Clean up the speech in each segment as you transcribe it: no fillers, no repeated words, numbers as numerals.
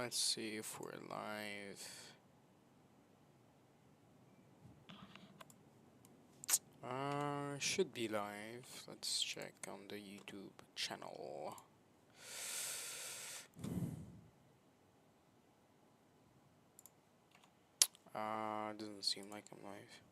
Let's see if we're live. Should be live. Let's check on the YouTube channel. Doesn't seem like I'm live.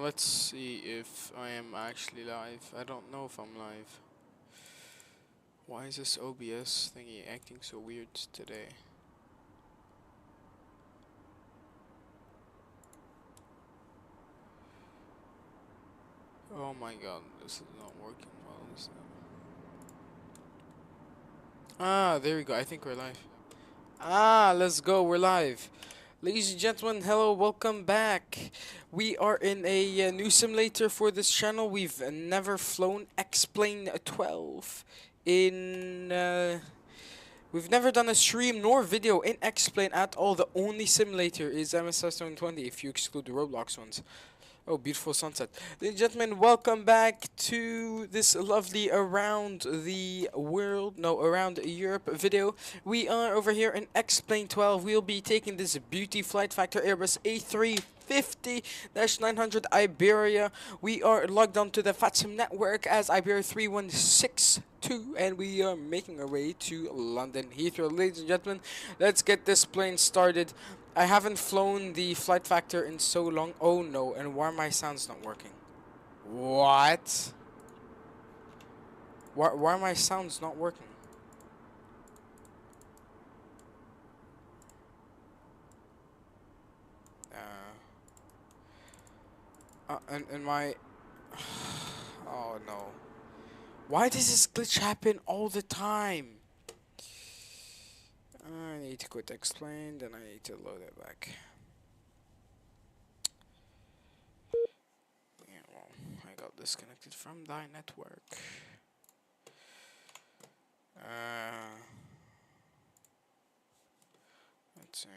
Let's see if I am actually live. I don't know if I'm live. Why is this OBS thingy acting so weird today? Oh my god, this is not working well, is it? Ah, there we go. I think we're live. Ah, let's go. We're live. Ladies and gentlemen, hello, welcome back. We are in a new simulator for this channel. We've never flown Xplane 12 in... we've never done a stream nor video in Xplane at all. The only simulator is MSI 720 if you exclude the Roblox ones. Oh, beautiful sunset. Ladies and gentlemen, welcome back to this lovely around the world, no, around Europe video. We are over here in Xplane 12. We'll be taking this beauty flight factor Airbus A350-900 Iberia. We are logged onto the VATSIM network as Iberia 3162, and we are making our way to London Heathrow. Ladies and gentlemen, let's get this plane started. I haven't flown the flight factor in so long. Oh no, and why are my sounds not working? What? Why are my sounds not working? And my... Oh no. Why does this glitch happen all the time? I need to quit Xplane, then I need to load it back. Yeah, well, I got disconnected from thy network. Let's see.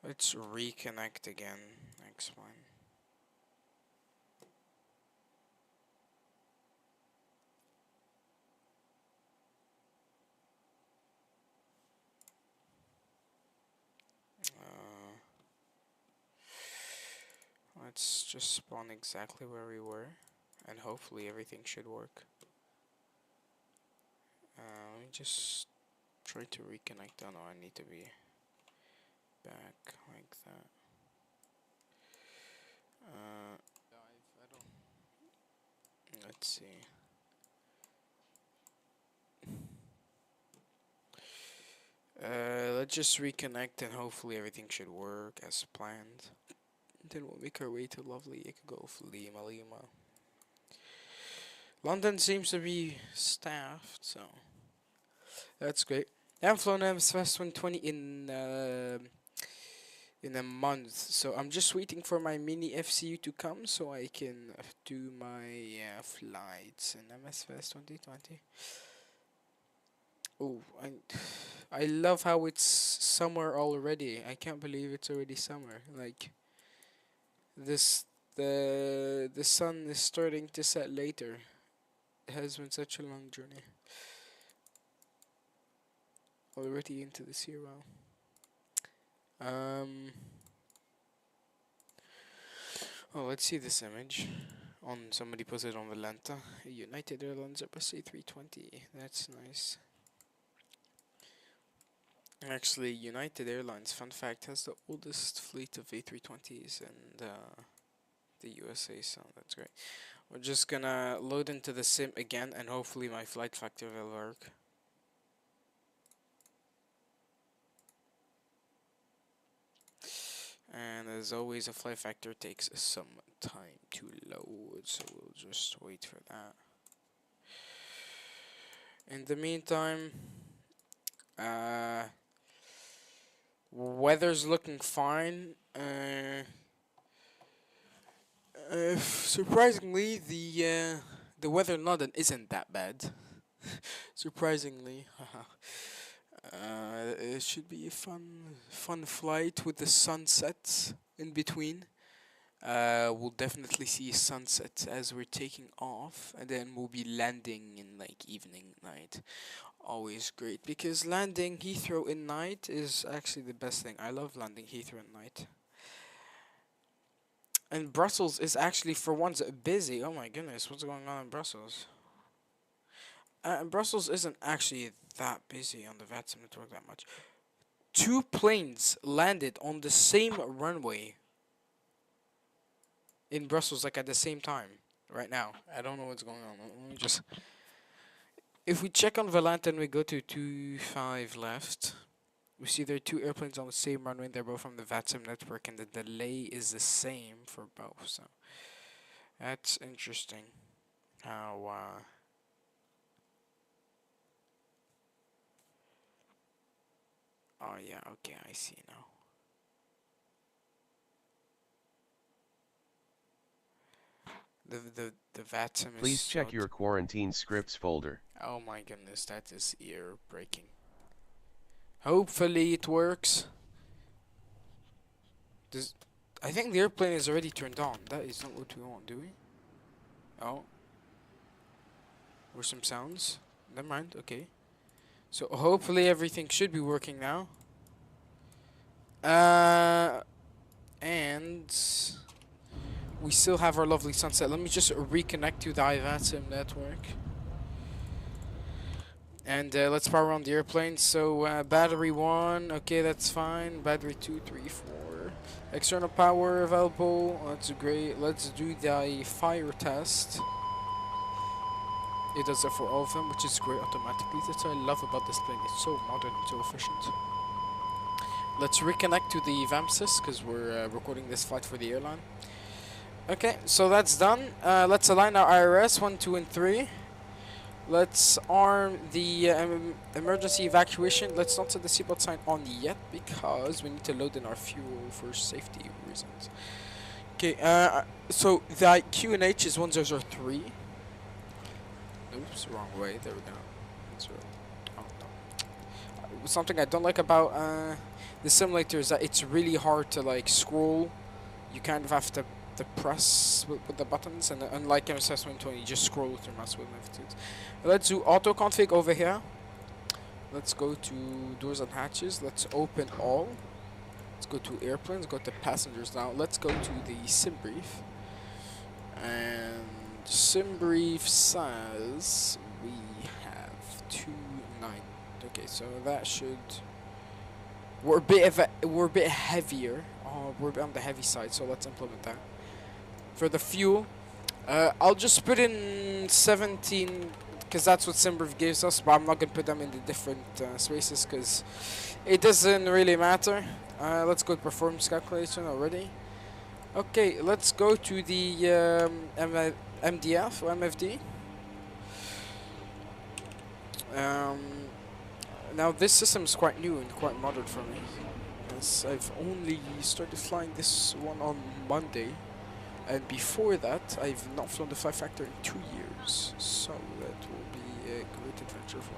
Let's reconnect again. Xplane. Let's just spawn exactly where we were, and hopefully everything should work. Let me just try to reconnect. Oh no, I need to be back like that. Let's see. Let's just reconnect and hopefully everything should work as planned. Then we'll make our way to lovely Gulf Lima. London seems to be staffed, so that's great. I haven't flown MS 120 in a month, so I'm just waiting for my mini FCU to come so I can do my flights in MSFest 2020. Oh, I love how it's summer already. I can't believe it's already summer. Like the sun is starting to set later. It has been such a long journey. Already into this year, wow. Oh, let's see this image. Somebody posted on Valenta. United Airlines Airbus A320. That's nice. Actually, United Airlines, fun fact, has the oldest fleet of A320s in the USA, so that's great. We're just gonna load into the sim again, and hopefully my flight factor will work. And as always, a flight factor takes some time to load, so we'll just wait for that. In the meantime, weather's looking fine. Surprisingly, the weather in London isn't that bad. Surprisingly, it should be a fun flight with the sunsets in between. We'll definitely see sunset as we're taking off, and then we'll be landing in like evening, night. Always great because landing Heathrow in night is actually the best thing. I love landing Heathrow at night. And Brussels is actually for once busy. Oh my goodness, what's going on in Brussels? Brussels isn't actually that busy on the VATSIM network that much. Two planes landed on the same runway in Brussels, like at the same time, right now. I don't know what's going on. Let me just. If we check on Valant and we go to 25 left, we see there are two airplanes on the same runway. They're both from the VATSIM network, and the delay is the same for both. So that's interesting. How oh yeah, okay, I see now. The VATSIM is Please check your quarantine scripts folder. Oh my goodness, that is ear breaking. Hopefully it works. I think the airplane is already turned on. That is not what we want, do we? Oh. Or some sounds. Never mind, okay. So hopefully everything should be working now. And we still have our lovely sunset. Let me just reconnect to the VATSIM network. And let's power on the airplane. So battery 1, okay, that's fine. Battery 2, 3, 4. External power available. That's great. Let's do the fire test. It does that for all of them, which is great automatically. That's what I love about this plane. It's so modern and so efficient. Let's reconnect to the VAMSys because we're recording this flight for the airline. Okay, so that's done. Let's align our IRS 1, 2, and 3. Let's arm the emergency evacuation. Let's not set the seatbelt sign on yet because we need to load in our fuel for safety reasons. Okay, so the QNH is 1003. Oops, wrong way. There we go. Oh, no. Something I don't like about the simulator is that it's really hard to like scroll. You kind of have to press with the buttons, and unlike MSS 120, you just scroll with your mouse with left. Let's do auto config over here. Let's go to doors and hatches. Let's open all. Let's go to airplanes. Go to passengers now. Let's go to the sim brief. And sim brief says we have 29. Okay, so that should. We're a bit heavier. We're on the heavy side, so let's implement that. For the fuel, I'll just put in 17 because that's what SimBrief gives us, but I'm not going to put them in the different spaces because it doesn't really matter. Let's go to performance calculation already. Okay, let's go to the MDF or MFD. Now this system is quite new and quite modern for me, as I've only started flying this one on Monday. And before that, I've not flown the Fly Factor in 2 years, so that will be a great adventure for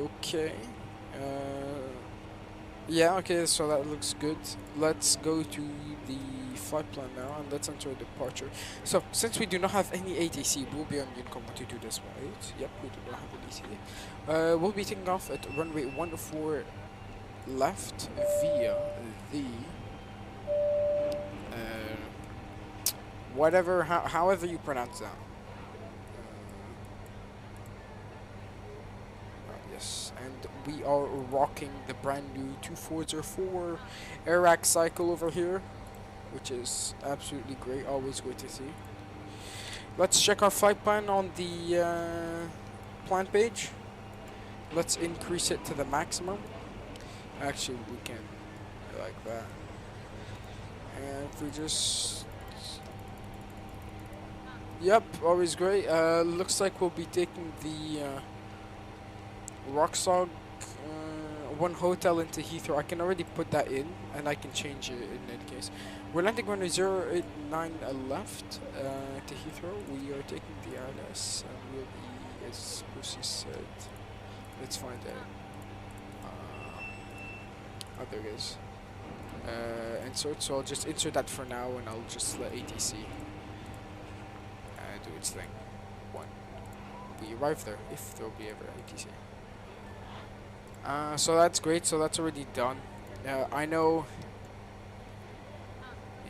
me. Okay. Yeah, okay, so that looks good. Let's go to the flight plan now, and let's enter departure. So, since we do not have any ATC, we'll be on Unicom 122 this right? Yep, we do not have ATC. We'll be taking off at runway 14 left via the whatever, however you pronounce that. Yes, and we are rocking the brand new 2404 Airac cycle over here, which is absolutely great. Always great to see. Let's check our flight plan on the plan page. Let's increase it to the maximum. Actually, we can like that. And if we just... Yep, always great. Looks like we'll be taking the Rocksog one hotel into Heathrow. I can already put that in, and I can change it in any case. We're landing runway 089 left to Heathrow. We are taking the ILS, and we'll be, as Lucy said, let's find it. Oh, there it is. Insert, so I'll just insert that for now, and I'll just let ATC do its thing. We arrive there, if there'll be ever ATC. So that's great, so that's already done. I know,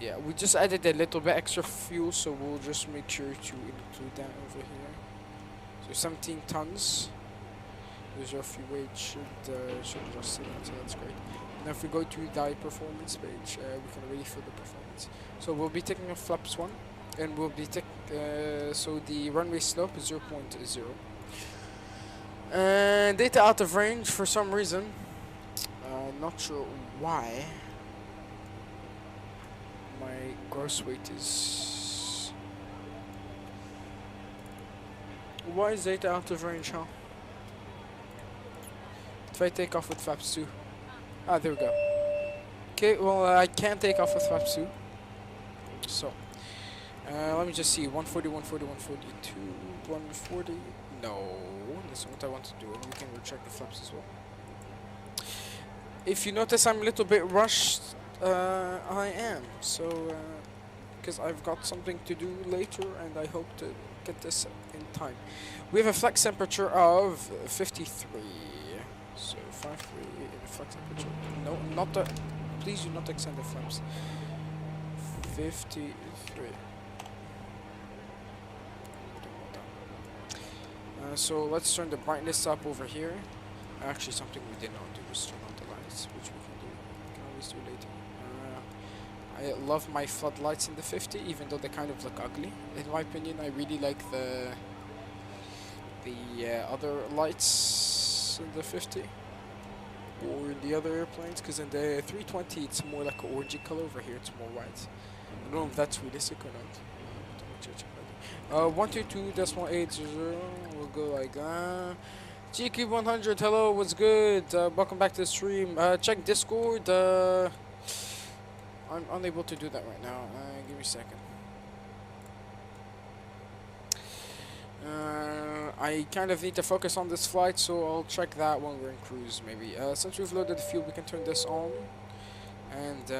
yeah, we just added a little bit extra fuel, so we'll just make sure to include that over here. So 17 tons. There's our fuel weight, should just see that, so that's great. Now if we go to the performance page, we can already fill the performance. So we'll be taking off flaps 1, and we'll be taking, so the runway slope is 0.0. And data out of range for some reason. Not sure why. My gross weight is... Why is data out of range, huh? If I take off with flaps 2. Ah, there we go. Okay, well, I can't take off with flaps 2. So, let me just see. 140, 140, 142, 140. No, that's not what I want to do. And we can retract the flaps as well. If you notice, I'm a little bit rushed. I am. So, because I've got something to do later, and I hope to get this in time. We have a flex temperature of 53. So 53 in flex temperature. No, not the. Please do not extend the flaps. 53. So let's turn the brightness up over here. Actually, something we did not do is turn on the lights, which we can do. We can always do later. I love my floodlights in the 50, even though they kind of look ugly. In my opinion, I really like the other lights in the 50 or in the other airplanes, because in the 320 it's more like an orangey color. Over here it's more white. I don't know if that's realistic or not. 122.80. We'll go like that. GQ100, hello, what's good? Welcome back to the stream. Check Discord. I'm unable to do that right now. Give me a second. I kind of need to focus on this flight, so I'll check that when we're in cruise, maybe. Since we've loaded the fuel, we can turn this on. And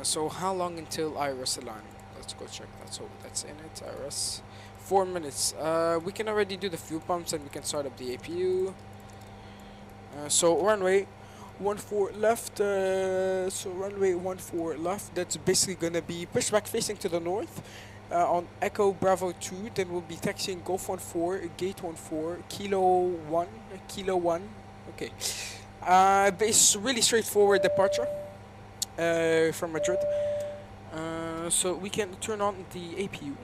so how long until IRS align? Let's go check that. So that's in it, IRS. 4 minutes. We can already do the fuel pumps, and we can start up the APU. So runway 14 left. So runway 14 left. That's basically gonna be pushback facing to the north. On Echo Bravo 2, then we'll be taxiing Golf 14, Gate 14, Kilo 1, Kilo 1. Okay. It's really straightforward departure from Madrid. So we can turn on the APU.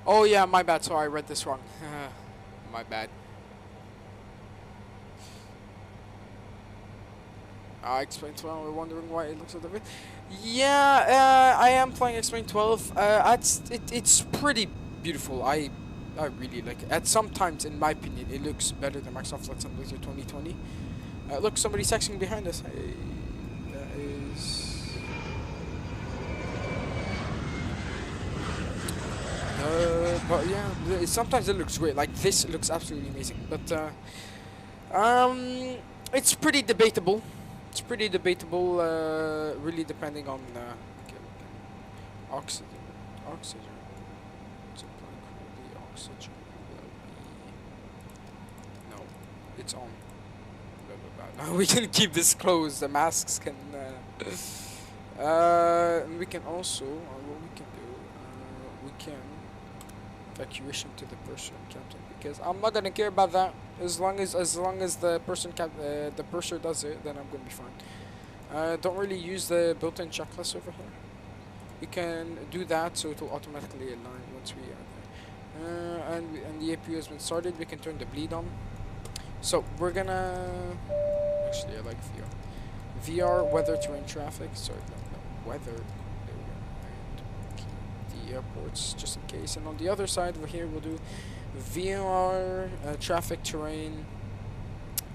Oh yeah, my bad. Sorry, I read this wrong. My bad. Xplane 12. We're wondering why it looks so different. Yeah, I am playing Xplane 12. It's pretty beautiful. I really like it. At sometimes, in my opinion, it looks better than Microsoft Flight Simulator 2020. Look, somebody's texting behind us. Hey, that is. But yeah, sometimes it looks great. Like this looks absolutely amazing. But it's pretty debatable. It's pretty debatable. Really depending on okay, oxygen. Oxygen. The oxygen will be. No, it's on. Now we can keep this closed. The masks can. We can also. What we can do? We can. Evacuation to the person captain, because I'm not gonna care about that as long as the person the purser does it, then I'm gonna be fine. Don't really use the built-in checklist over here. We can do that so it will automatically align once we are there. And the APU has been started. We can turn the bleed on. So we're gonna actually I like VR. VR weather terrain traffic. Sorry, no weather. There we go. And keep the airports just in case. And on the other side over here we'll do VR traffic terrain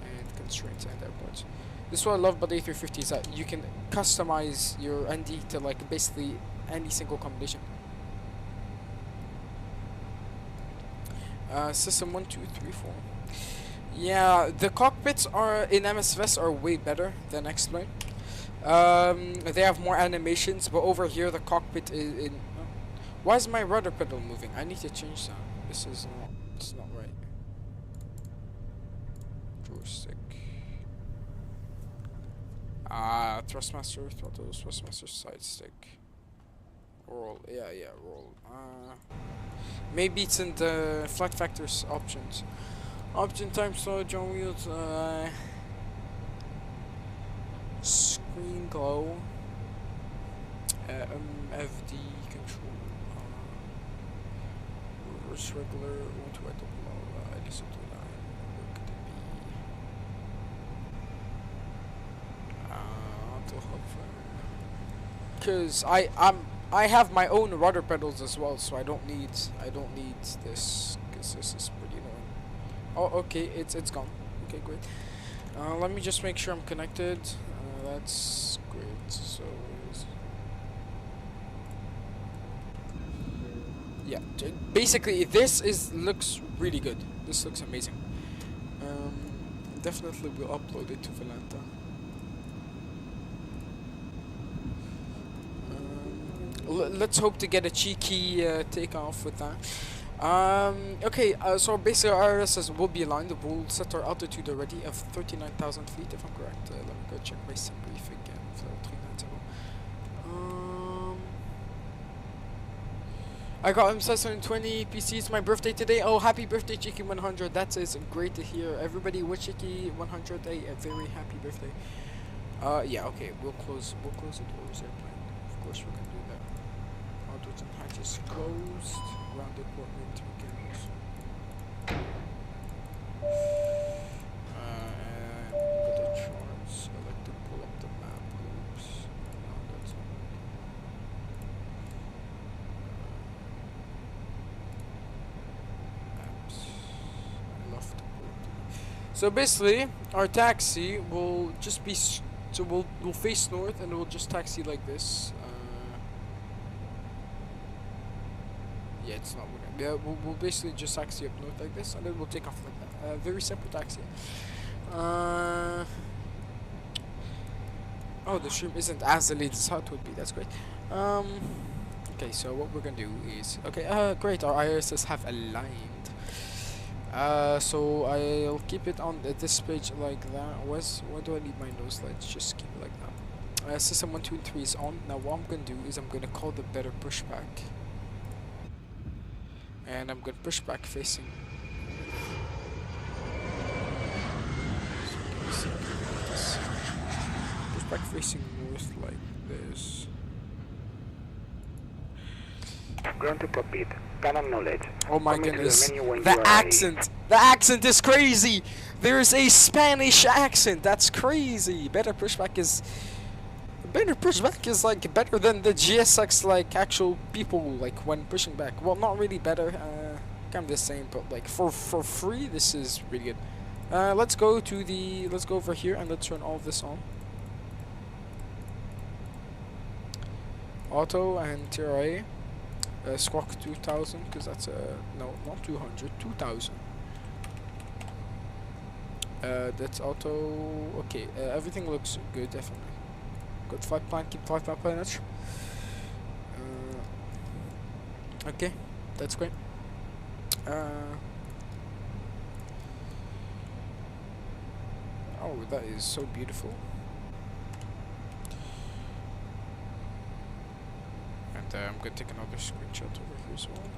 and constraints and airports. This is what I love about the A350 is that you can customize your ND to like basically any single combination. System 1, 2, 3, 4. Yeah, the cockpits are in MSFS are way better than Xplane. They have more animations, but over here the cockpit is in. Why is my rudder pedal moving? I need to change that. This is not. It's not right. Joystick. Thrustmaster, throttle, thrustmaster, side stick. Roll. Yeah, roll. Maybe it's in the flight factors options. Option time slow, John wheels, screen glow, FD control, reverse regular, 1 to right below, listen to line, where could it be? Cause I have my own rudder pedals as well, so I don't need this, cause this is pretty annoying. Oh, okay, it's gone. Okay, great. Let me just make sure I'm connected. That's great. So, yeah, basically this looks really good. This looks amazing. Definitely will upload it to Valenta. Let's hope to get a cheeky takeoff with that. Okay, so basically our RSS will be aligned. We'll set our altitude already of 39,000 feet, if I'm correct. Let me go check my sim brief again. 390. I got him 720 PC. It's my birthday today. Oh, happy birthday, Cheeky 100. That is great to hear. Everybody wish Cheeky 100 a very happy birthday. Yeah, okay, we'll close the doors airplane. Of course we're gonna do that. Outdoors and hatches closed. Round equipment begins. And got the charts. I like to pull up the map. Oops. No, that's not maps. I love to pull up the. So basically, our taxi will just be. So we'll face north and we'll just taxi like this. Yeah, it's not working. Yeah, we'll basically just taxi up north like this, and then we'll take off like that. Very simple taxi. Oh, the stream isn't as delayed as how it would be. That's great. Okay, so what we're gonna do is great. Our IRSs have aligned. So I'll keep it on this page like that. Why do I need my nose lights? Just keep it like that. System 1, 2, and 3 is on. Now what I'm gonna do is I'm gonna call the better pushback. And I'm gonna push back facing. Push back facing north like this. Ground to cockpit. Cannon knowledge. Oh my goodness. The accent is crazy. There's a Spanish accent. That's crazy. Better pushback is like better than the GSX like actual people like when pushing back. Well, not really better, kind of the same, but like for free this is really good. Let's go over here and let's turn all of this on. Auto and TRA. Squawk 2000 because that's no, not 200, 2000. That's auto. Okay, everything looks good, definitely. Good flight plan, keep flight plan planage. Okay, that's great. Oh, that is so beautiful. And I'm gonna take another screenshot over here as well.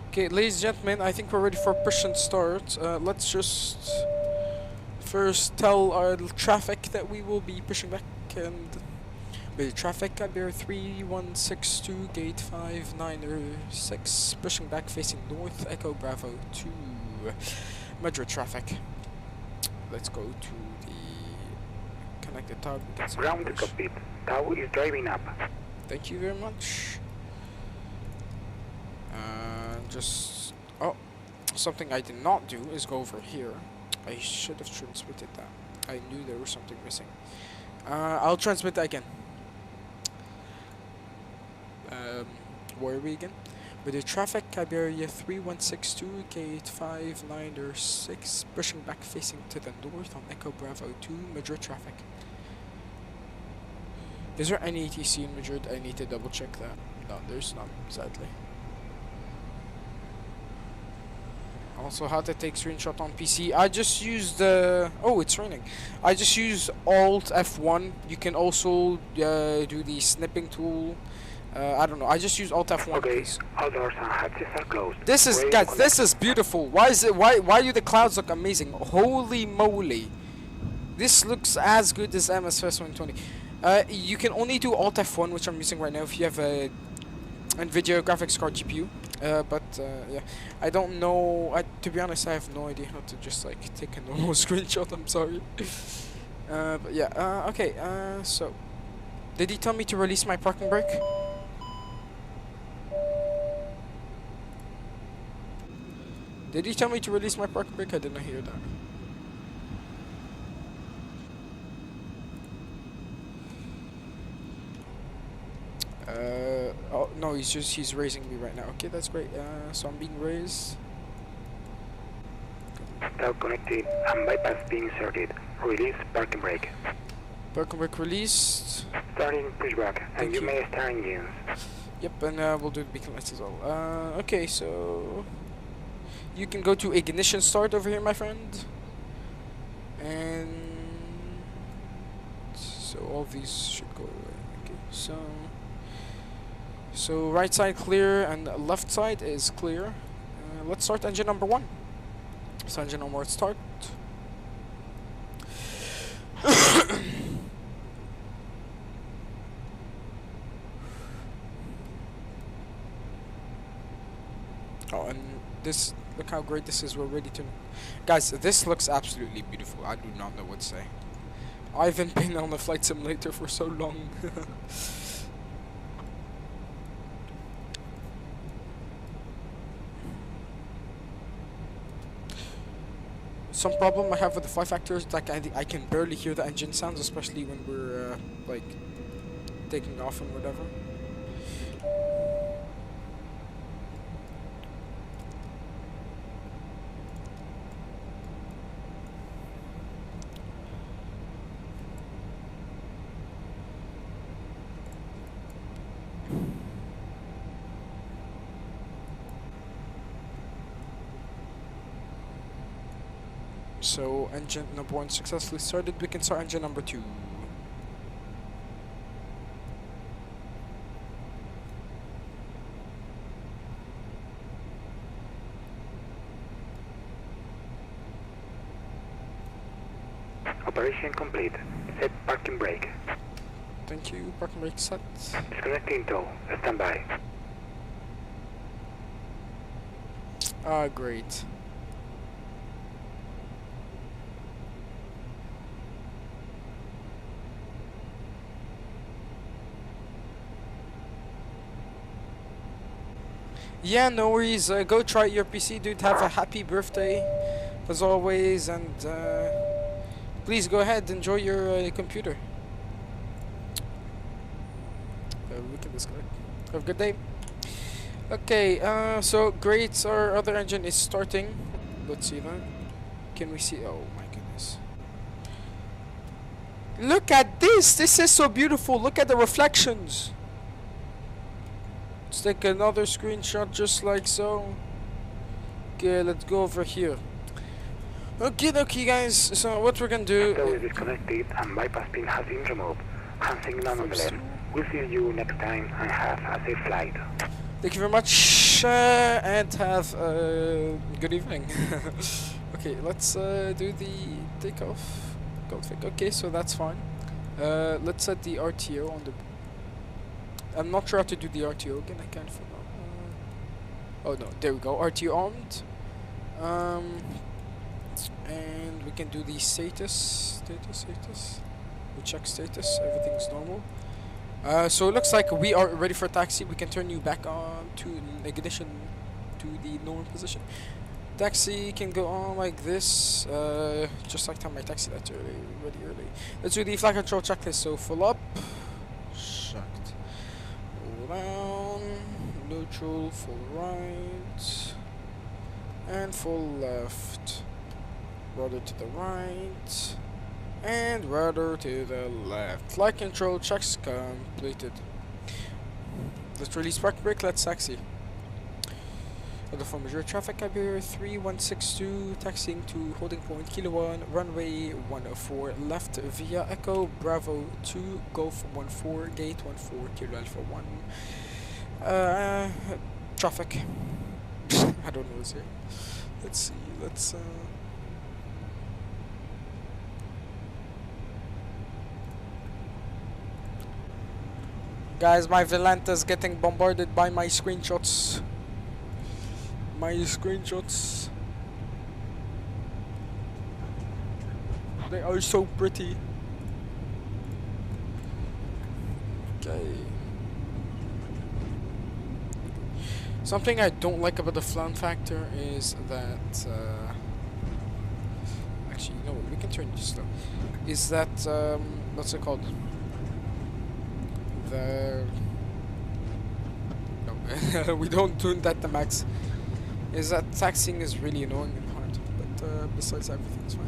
Okay, ladies and gentlemen, I think we're ready for push and start. Let's just first tell our traffic that we will be pushing back, and with traffic Iberia 3162 gate 596 pushing back facing north, Echo Bravo 2. Madrid traffic. Let's go to the connected tab. We can see Ground to numbers. cockpit. Tau is driving up. Thank you very much. Just something I did not do is go over here. I should have transmitted that. I knew there was something missing. I'll transmit that again. Where are we again? With the traffic, Iberia 3162, K85906, pushing back facing to the north on Echo Bravo 2, Madrid traffic. Is there any ATC in Madrid? I need to double check that. No, there's none, sadly. Also, how to take screenshot on PC. I just used oh, it's raining. I just used Alt F1. You can also do the snipping tool. I don't know. I just use Alt F1. Okay, all doors and hatches are closed. This is, Ready to guys, connect. this is beautiful. Why is it? Why do the clouds look amazing? Holy moly! This looks as good as MSFS 120. You can only do Alt F1, which I'm using right now, if you have a Nvidia graphics card GPU. Yeah, I don't know. To be honest, I have no idea how to just like take a normal screenshot. I'm sorry. But yeah. Okay. So, did he tell me to release my parking brake? Did he tell me to release my parking brake? I did not hear that. Oh no, he's raising me right now. Okay, that's great. So I'm being raised. Tau connected and bypass being inserted. Release parking brake. Parking brake released. Starting pushback, and Thank you you. may start engines. Yep, and we'll do the beacon lights as well. Okay, so you can go to ignition start over here, my friend. And so all these should go away. Okay, so right side clear and left side is clear. Let's start engine number 1. So engine number 1 start. Oh, and this, look how great this is. We're ready to... Guys, this looks absolutely beautiful. I do not know what to say. I haven't been on a flight simulator for so long. Some problem I have with the fly factor is like I can barely hear the engine sounds, especially when we're like taking off and whatever. So engine number 1 successfully started. We can start engine number 2. Operation complete. Set parking brake. Thank you. Parking brake set. Disconnecting tow. Stand by. Ah, great. Yeah, no worries. Go try your PC, dude. Have a happy birthday, as always, and please go ahead, enjoy your computer. We can disconnect. Have a good day. Okay, so great. Our other engine is starting. Let's see that. Can we see? Oh my goodness. Look at this. This is so beautiful. Look at the reflections. Let's take another screenshot just like so. Okay, let's go over here. Okay, guys. So what we're gonna do? Tow is disconnected and bypass pin has been removed. Hand signal on the left. We'll see you next time and have a safe flight. Thank you very much, and have a good evening. Okay, let's do the takeoff. Config. Okay, so that's fine. Let's set the RTO on the... I'm not sure how to do the RTO again. I can't forget. Oh no, there we go. RTO armed. And we can do the status. We check status. Everything's normal. So it looks like we are ready for taxi. We can turn you back on to ignition to the normal position. Taxi can go on like this, just like time my taxi that's ready early. Let's do the flight control checklist. So full up, shucked, full down, neutral, full right, and full left. Rudder to the right, and rudder to the left. Flight control checks completed. Let's release park brake. Let's taxi. Other for Madrid traffic carrier 3162 taxiing to holding point Kilo 1 runway 104 left via Echo Bravo 2 Golf 14 gate 14 Kilo Alpha 1. Traffic. I don't know what's here. Let's see. Let's guys, my Valenta's getting bombarded by my screenshots. They are so pretty. Okay. Something I don't like about the flan factor is that actually, you know what, we can turn this slow. Is that what's it called? No, we don't tune that to max. Is that taxiing is really annoying and hard, but besides everything is fine.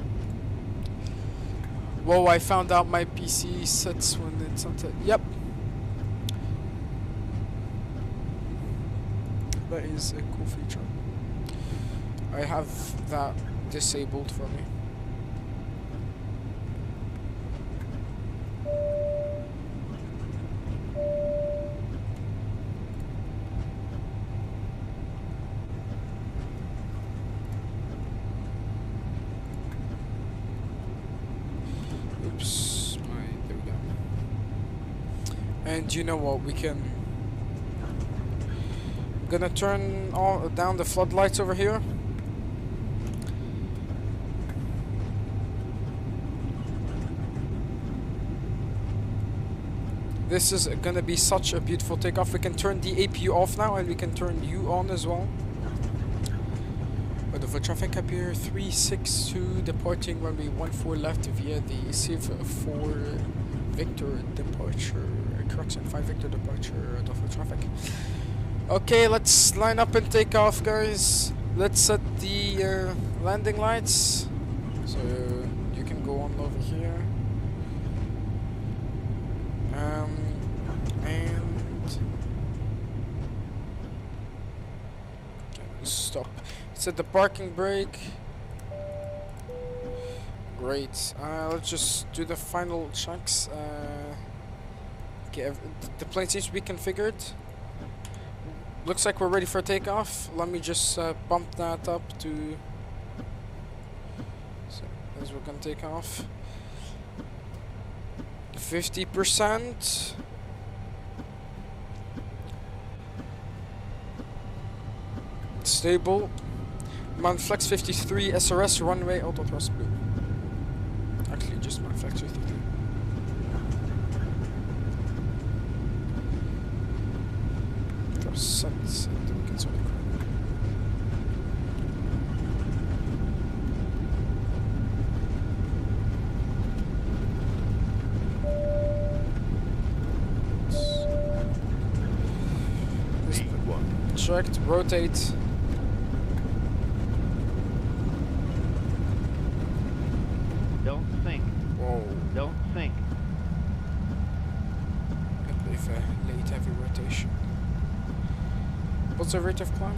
Whoa, I found out my PC sets when it's on yep. That is a cool feature. I have that disabled for me. And you know what, we can gonna turn all down the floodlights over here. This is gonna be such a beautiful takeoff. We can turn the APU off now and we can turn you on as well. But for traffic up here 362 departing runway 14 left via the Civ 4 Victor departure. Correction 5 Victor departure for traffic. Okay, let's line up and take off, guys. Let's set the landing lights. So you can go on over here. And stop. Set the parking brake. Great. Let's just do the final checks. Okay, the plane seems to be configured. Looks like we're ready for takeoff. Let me just bump that up to. So as we're gonna take off. 50%. Stable. Mount Flex 53 SRS runway auto thrust blue. Actually, just Mount Flex 53. Sunset. Checked. Rotate. Don't think. Whoa. Don't think. Late heavy rotation. What's the rate of climb?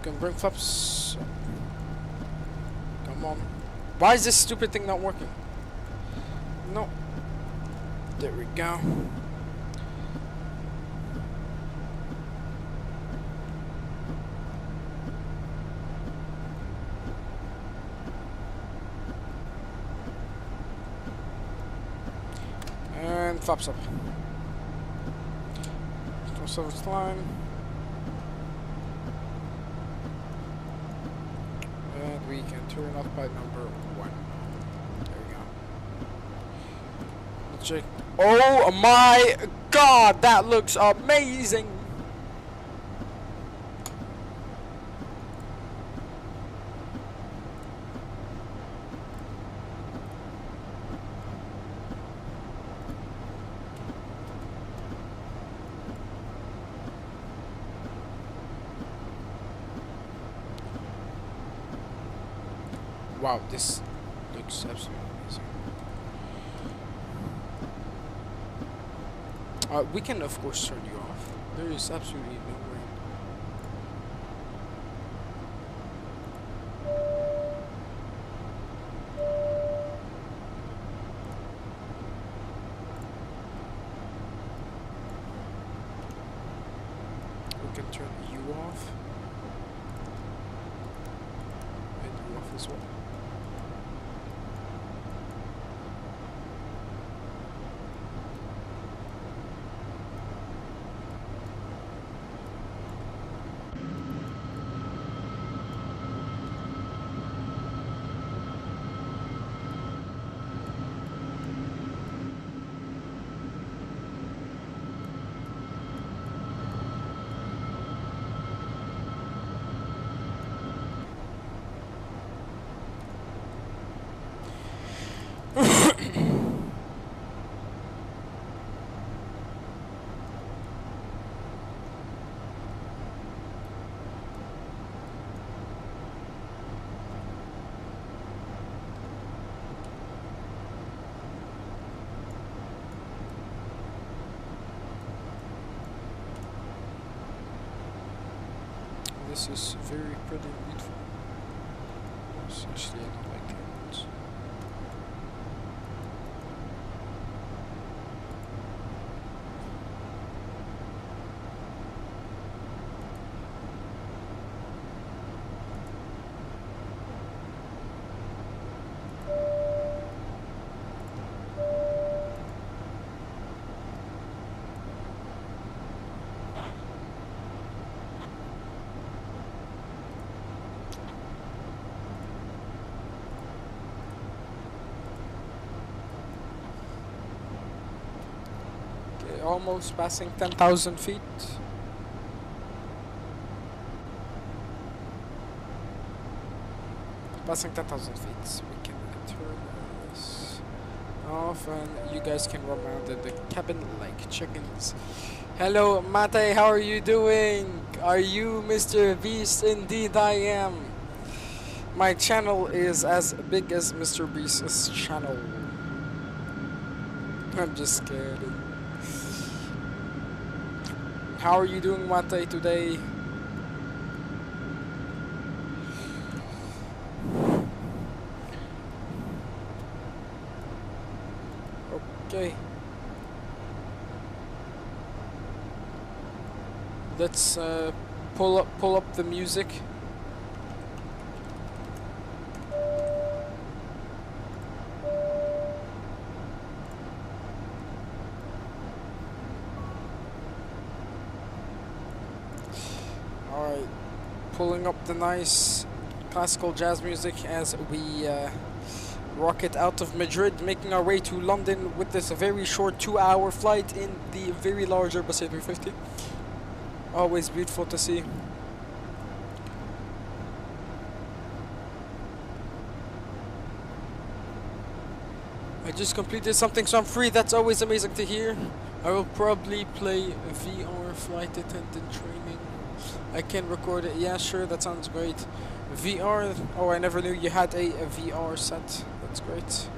Can bring flaps. Come on. Why is this stupid thing not working? No. There we go. Flaps up. Service line. And we can turn off pipe number 1. There we go. Let's check. Oh my god, that looks amazing! Wow, this looks absolutely amazing. We can of course turn you off. There is absolutely no way. We can turn you off. And you off as well. This is very pretty and beautiful. Actually, I don't like the ones. Almost passing 10,000 feet. Passing 10,000 feet. So we can turn this off and you guys can run around in the cabin like chickens. Hello Mate, how are you doing? Are you Mr. Beast? Indeed I am. My channel is as big as Mr. Beast's channel. I'm just kidding. How are you doing, Mate, today? Okay. Let's pull up the music. Alright, pulling up the nice classical jazz music as we rocket out of Madrid, making our way to London with this very short 2-hour flight in the very large Airbus A350. Always beautiful to see. I just completed something, so I'm free. That's always amazing to hear. I will probably play VR flight attendant training. I can record it. Yeah, sure, that sounds great. VR. Oh, I never knew you had a VR set. That's great.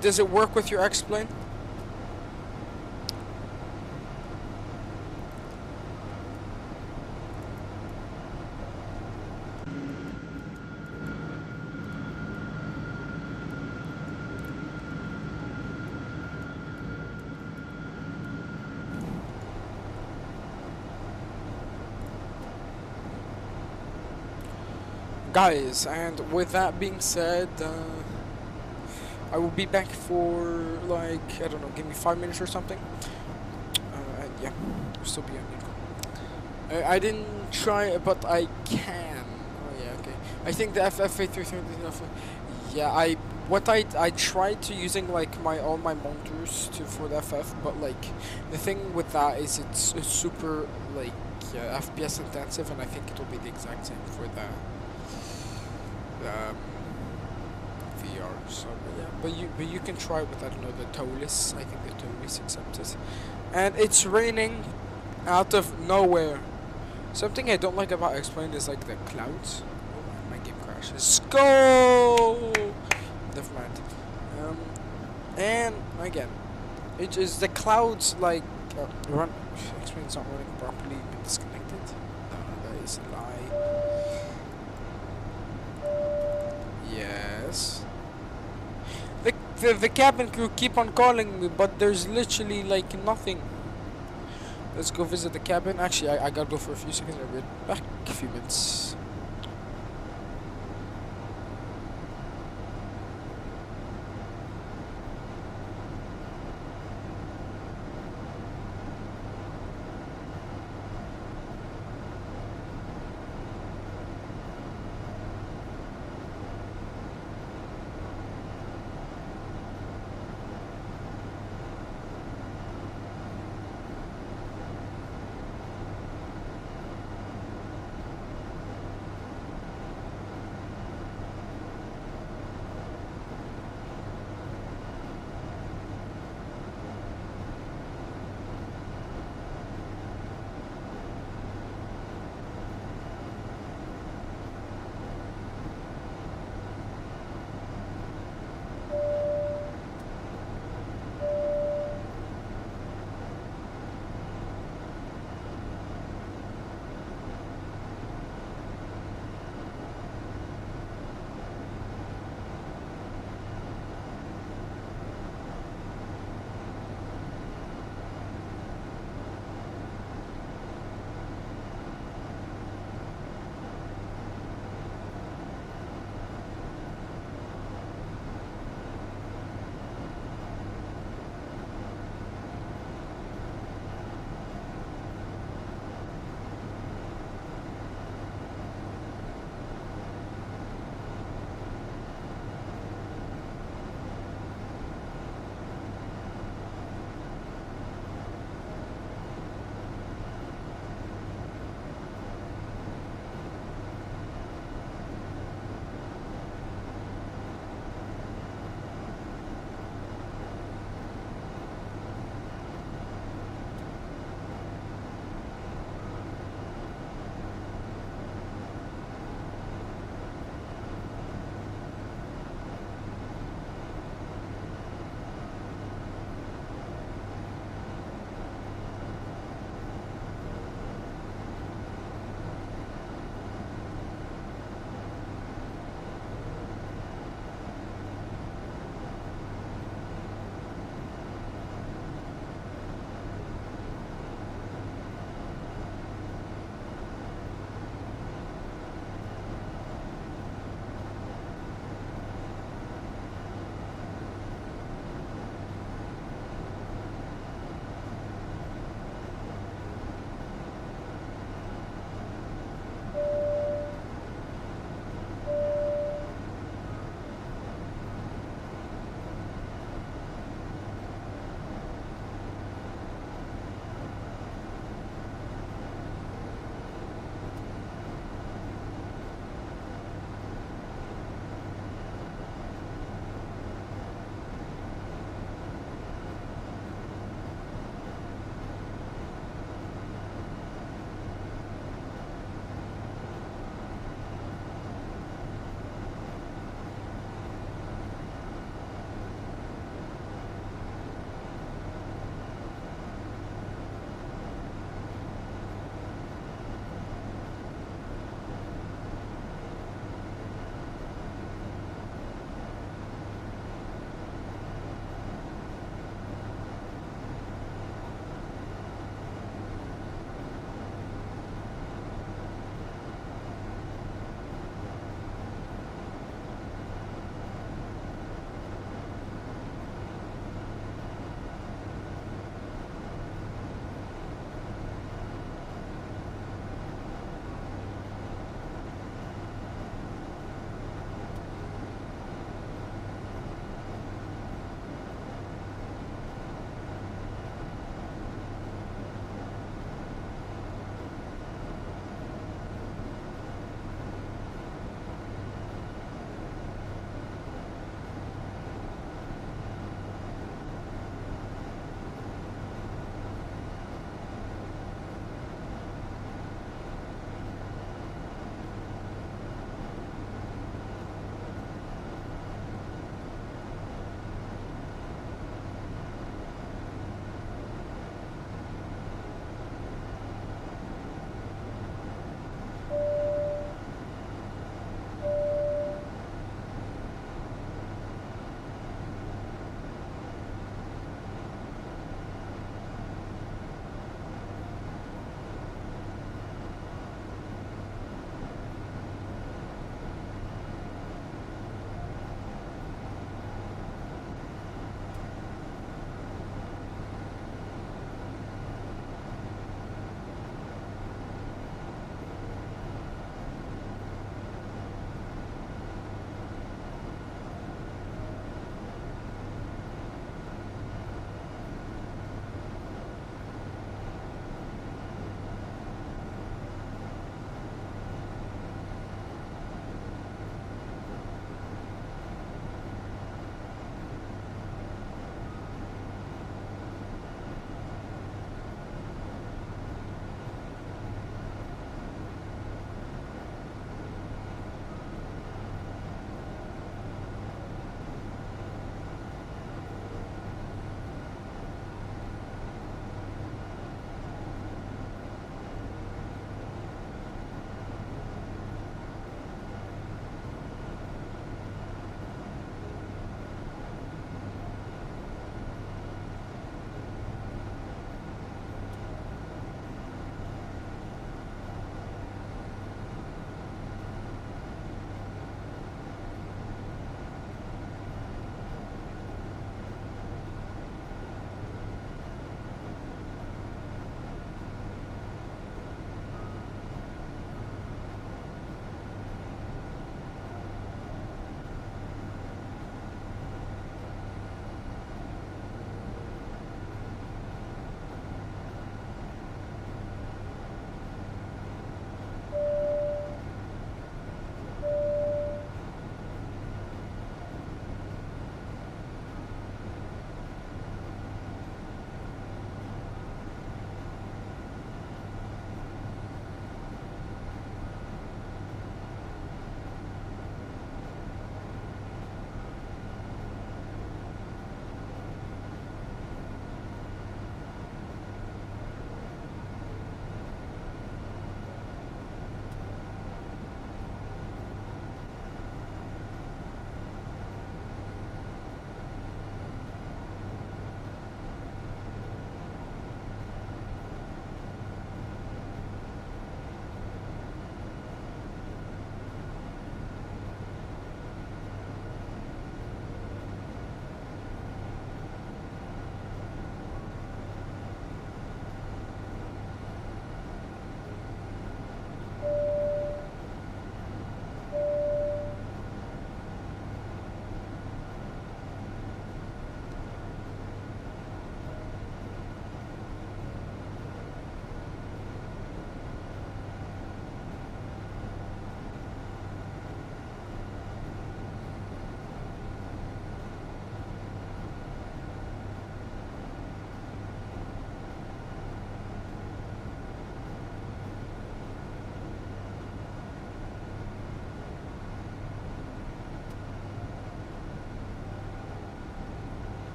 Does it work with your Xplane? Guys, and with that being said, I will be back for like, I don't know, give me 5 minutes or something. And yeah, I'll still be on mute. I didn't try, but I can. Oh yeah, okay. I think the FFA330 is enough. Yeah, I tried to using like all my monitors for the FF, but like the thing with that is it's super like FPS intensive, and I think it'll be the exact same for the VR. So but you can try with, I don't know, the Tolis. I think the Tolis accepts it, and it's raining out of nowhere. Something I don't like about Xplane is like the clouds. Oh, my game crashes. Go! Never mind. And again, it is the clouds like run. Xplane's not running properly. Been disconnected. No, that is a lie. Yes. The cabin crew keep on calling me, but there's literally like nothing. Let's go visit the cabin. Actually, I gotta go for a few seconds. I'll be back a few minutes.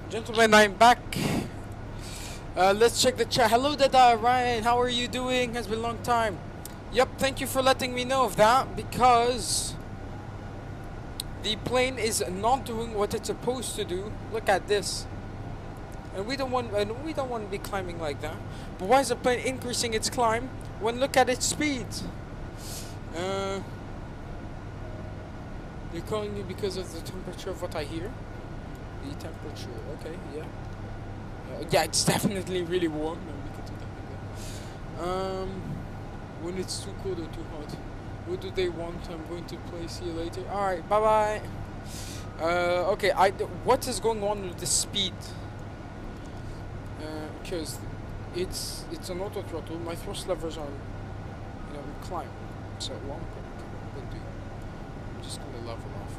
Gentlemen, I'm back. Let's check the chat. Hello, Dada, Ryan. How are you doing? Has been a long time. Yep, thank you for letting me know of that, because the plane is not doing what it's supposed to do. Look at this. And we don't want to be climbing like that. But why is the plane increasing its climb when look at its speed? You're calling me because of the temperature of what I hear? The temperature, okay, yeah. Yeah, it's definitely really warm. No, we can do that like that. When it's too cold or too hot. What do they want? I'm going to play. See you later. Alright, bye bye. Okay, what is going on with the speed? Because it's an auto throttle. My thrust levers are, climb. So what I'm gonna do, I'm just gonna level off.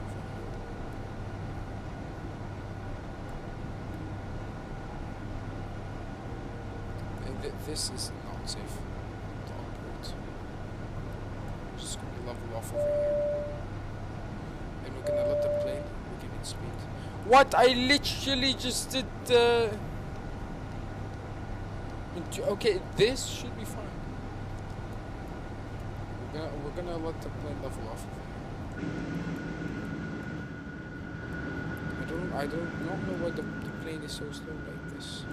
This is not safe to operate. Just gonna level off over here. And we're gonna let the plane regain its speed. What? I literally just did okay, this should be fine. We're gonna let the plane level off over here. I don't know why the plane is so slow like this.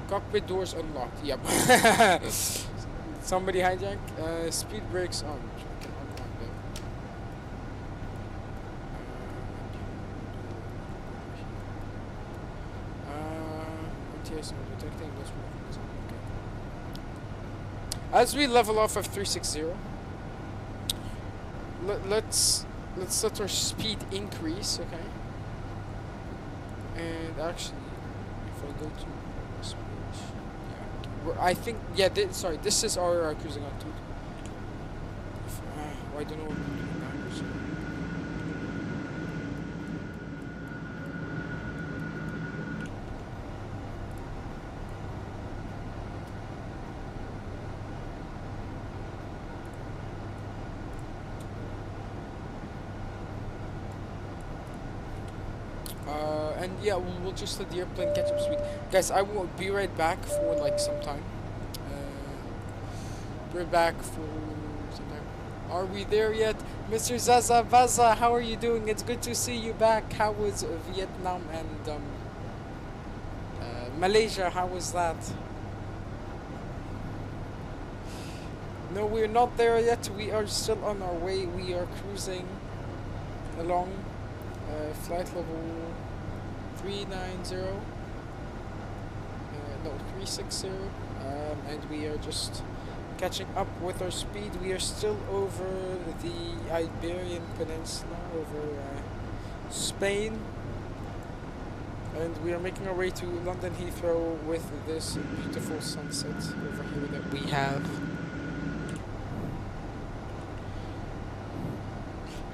Cockpit doors unlocked. Yep. Somebody hijack. Speed brakes on. We can unlock them. ATS not detecting those movements. Okay. As we level off of 360, let's let our speed increase. Okay. And actually, if I go to I think, yeah, sorry, this is our cruising altitude. I don't know what we're doing and yeah, we'll just let the airplane catch up speed. Guys, I will be right back for like some time. We're back for some time. Are we there yet? Mr. Zaza Baza, how are you doing? It's good to see you back. How was Vietnam and Malaysia? How was that? No, we're not there yet. We are still on our way. We are cruising along flight level 390, no, 360, and we are just catching up with our speed. We are still over the Iberian Peninsula, over Spain, and we are making our way to London Heathrow with this beautiful sunset over here that we have.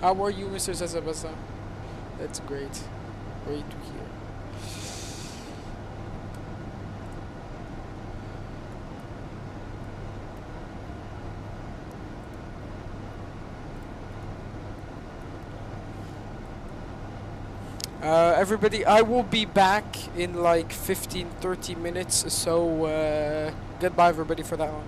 How are you, Mr. Zazabasa? That's great. Great to hear. Everybody, I will be back in like 15-30 minutes, so goodbye everybody for that one.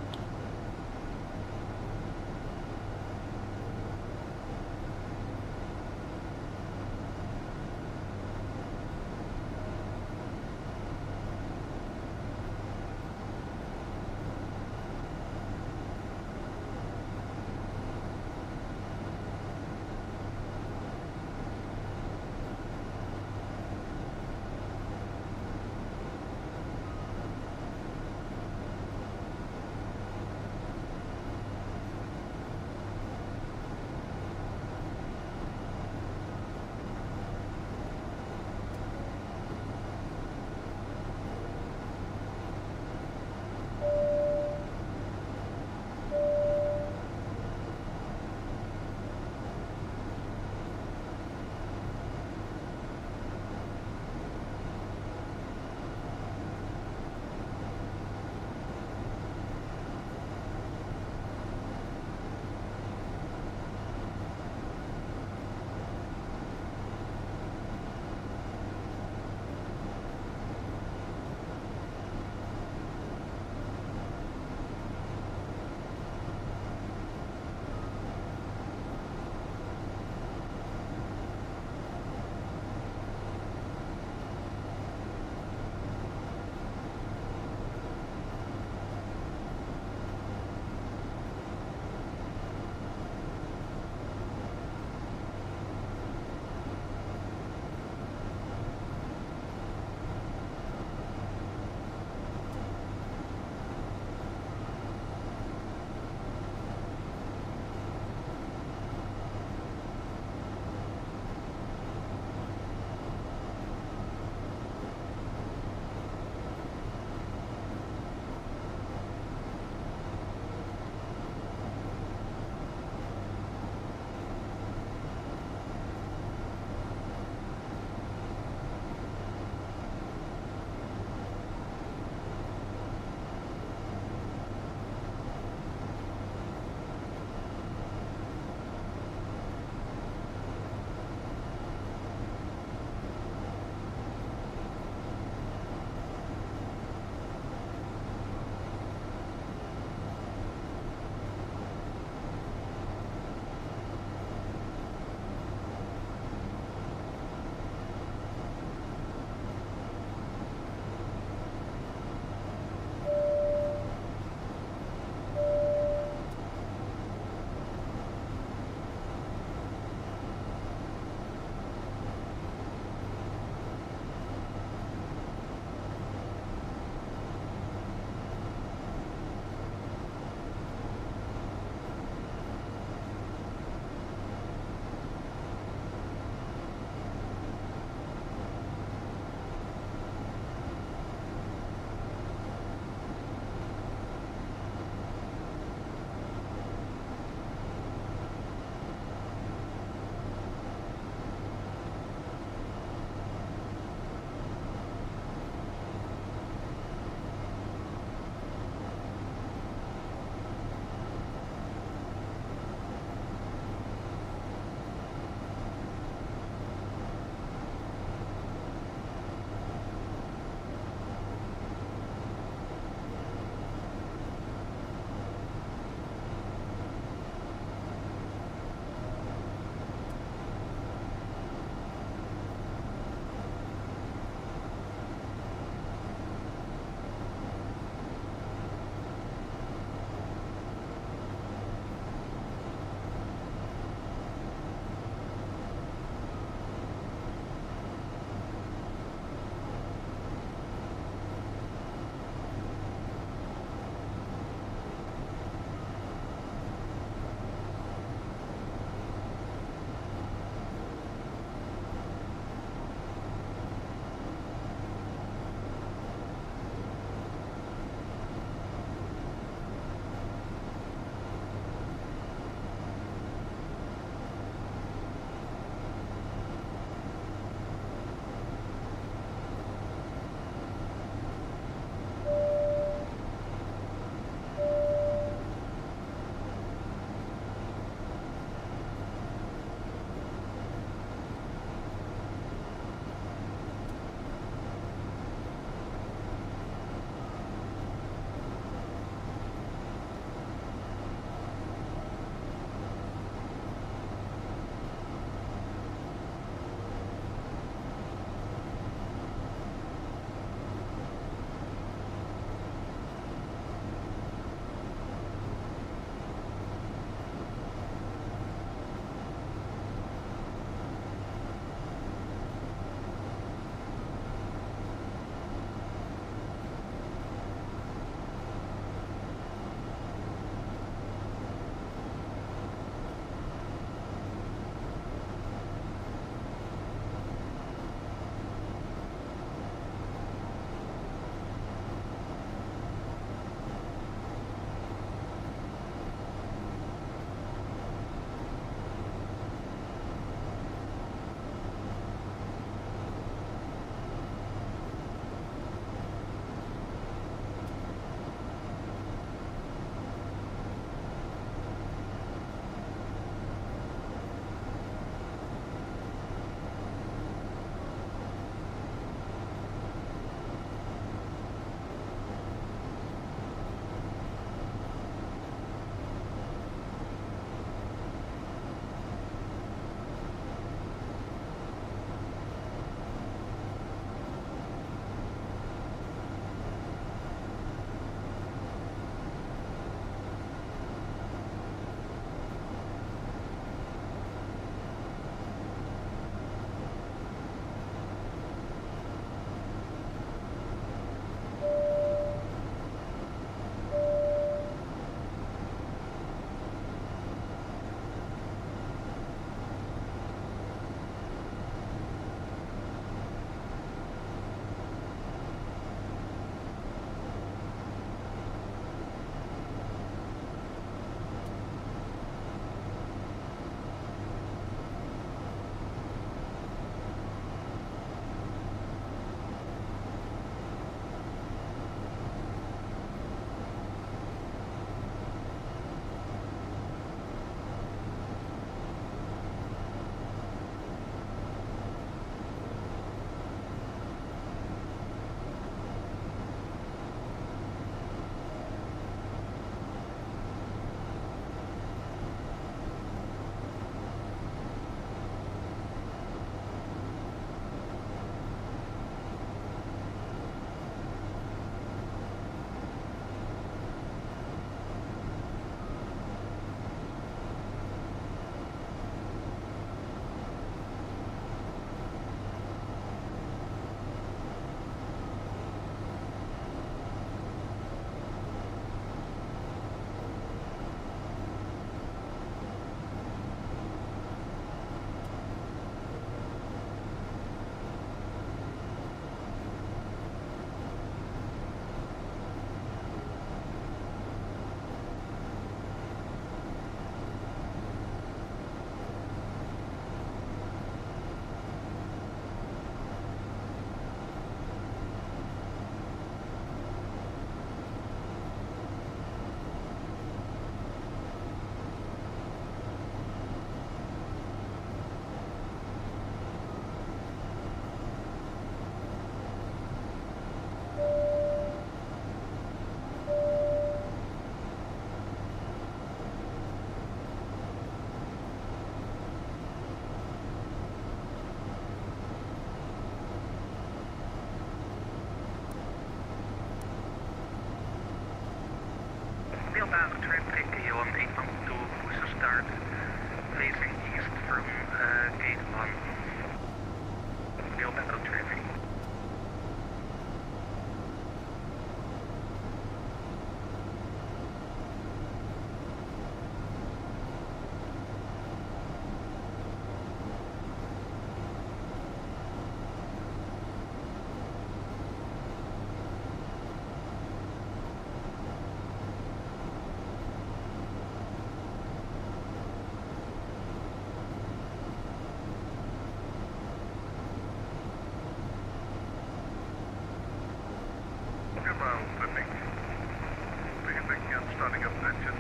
again, starting up engine.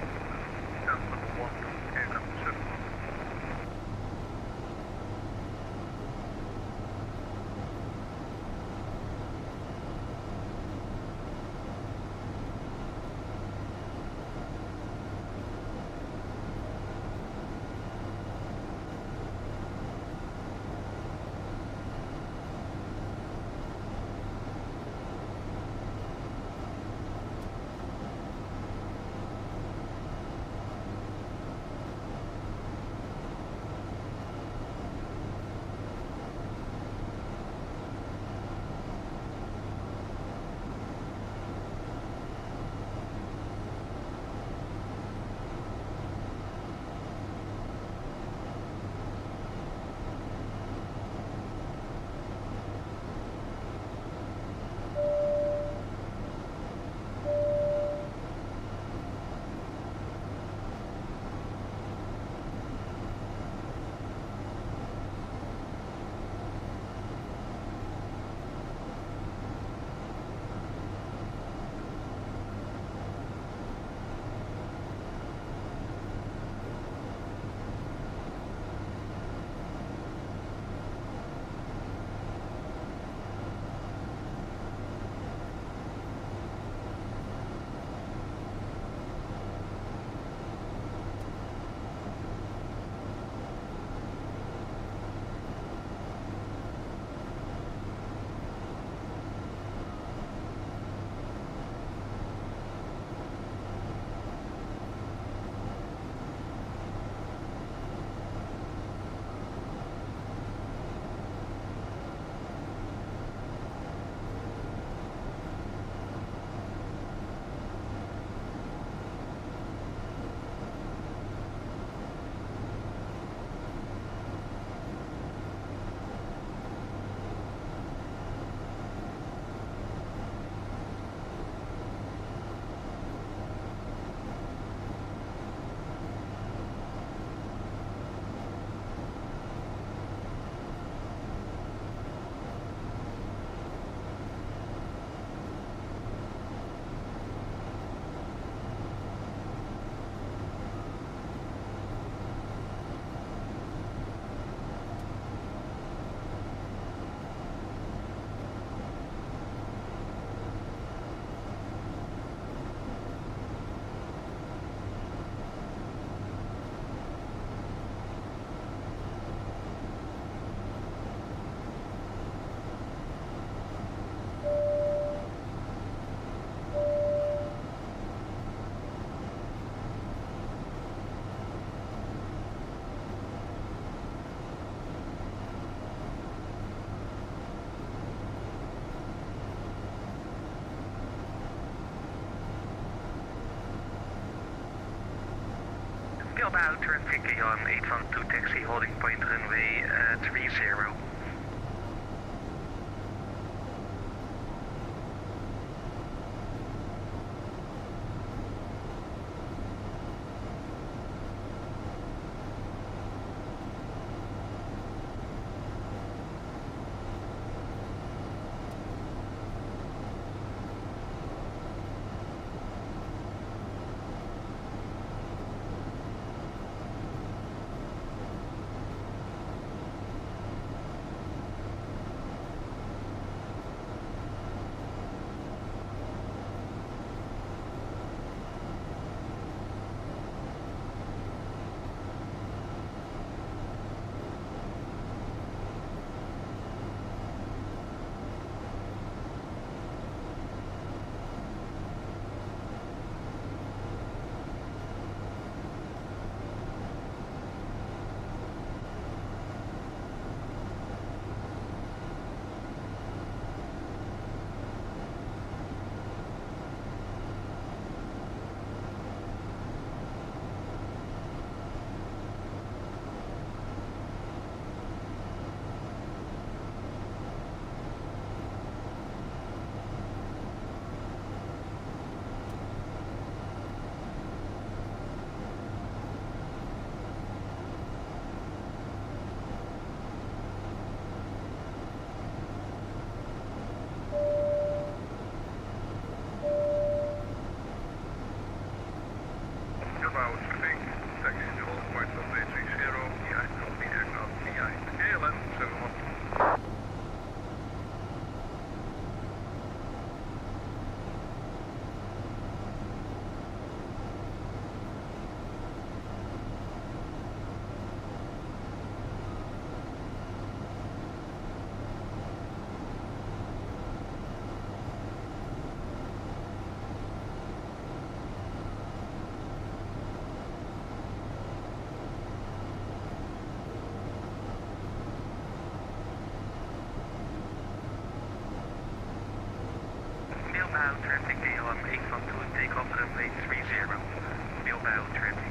That's number 1, aircraft ship. About turn Vicky on 812 taxi, holding point runway 30. traffic, A12, take off runway 30, Bilbao traffic.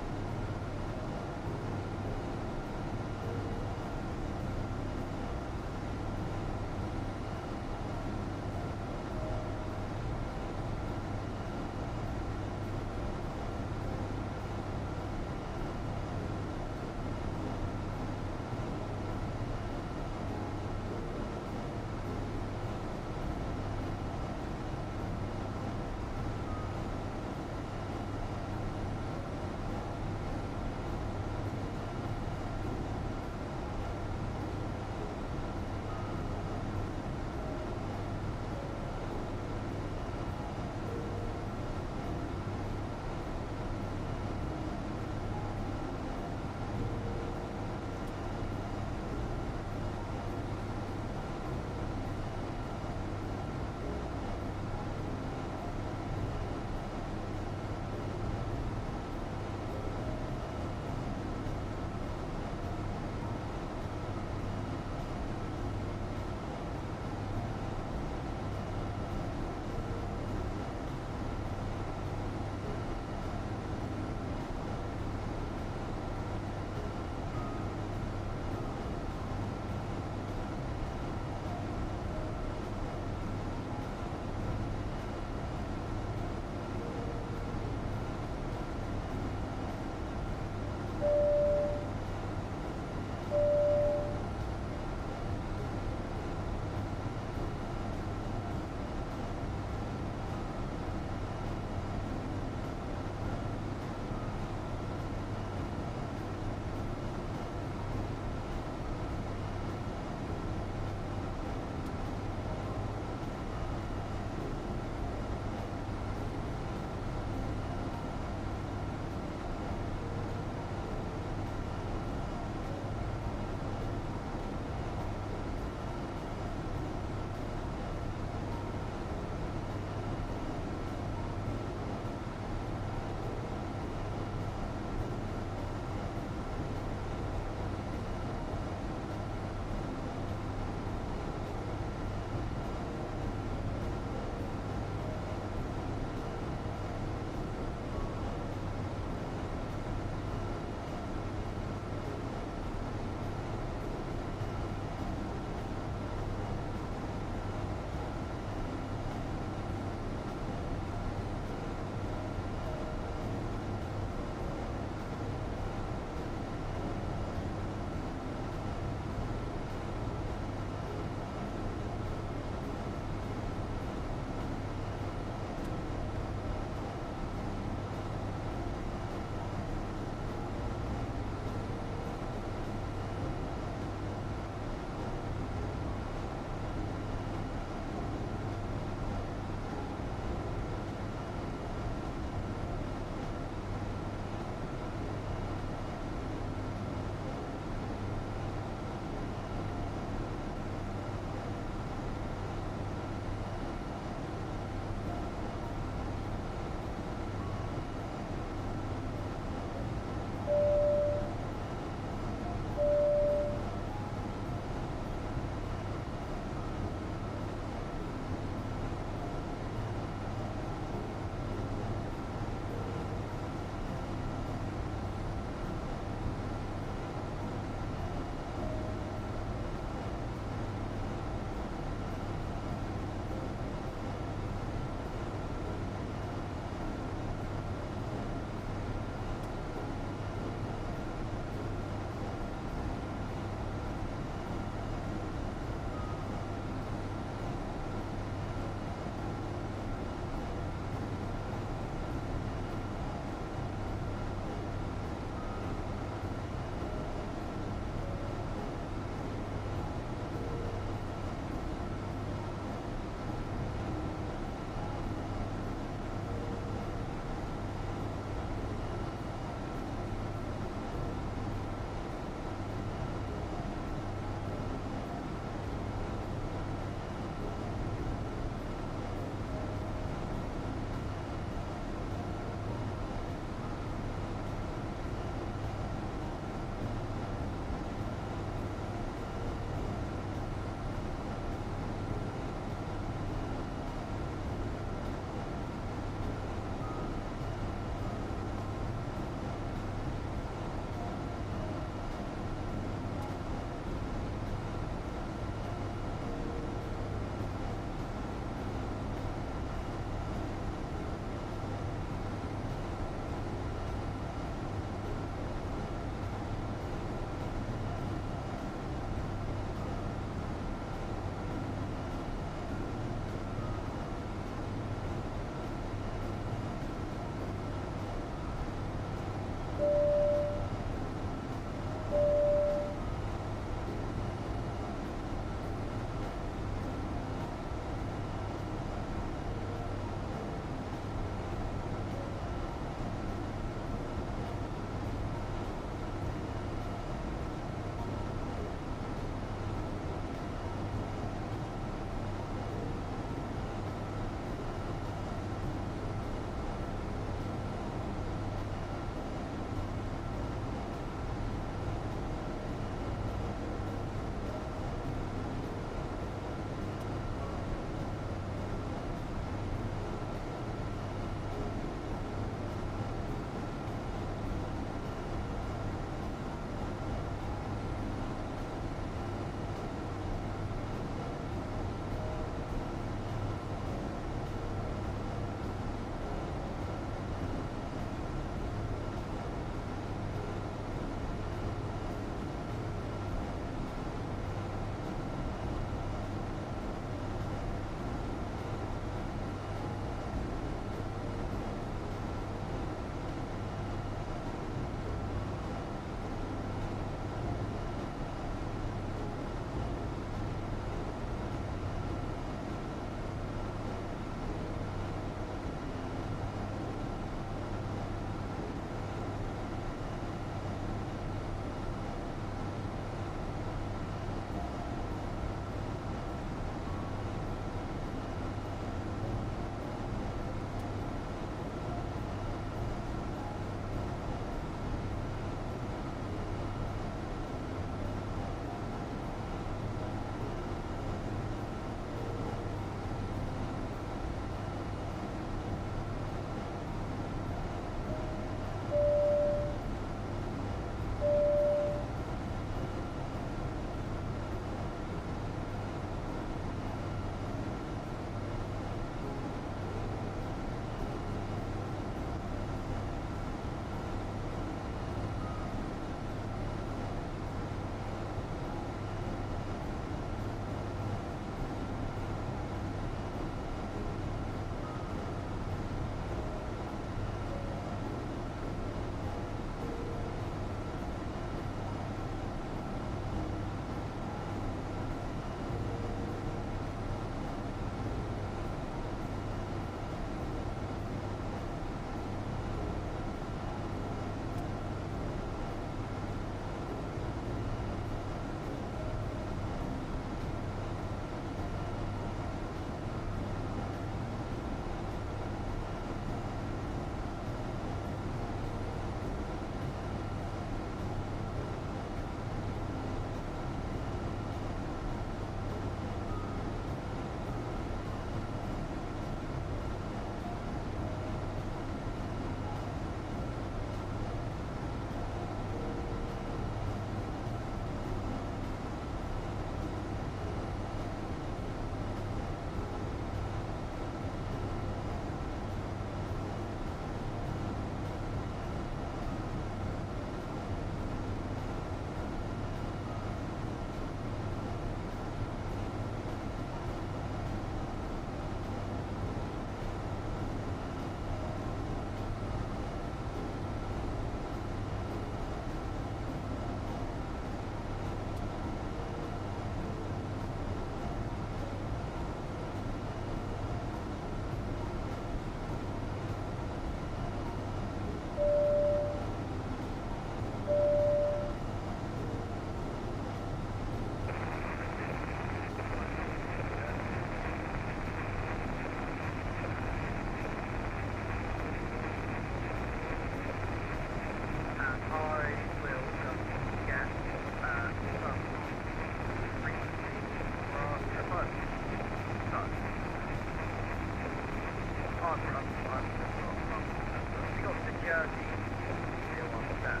deal on that.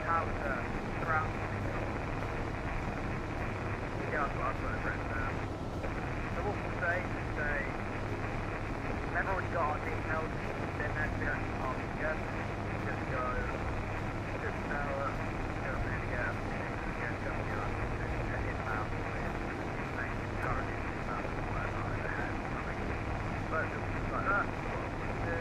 How was throughout? Yeah, that's what I've got it written down. So what we'll say is say, they've already got our details, then that's the only part we get. Just go, just go and get, go and hit out with currently whatever I had. But it was just like that, what we do.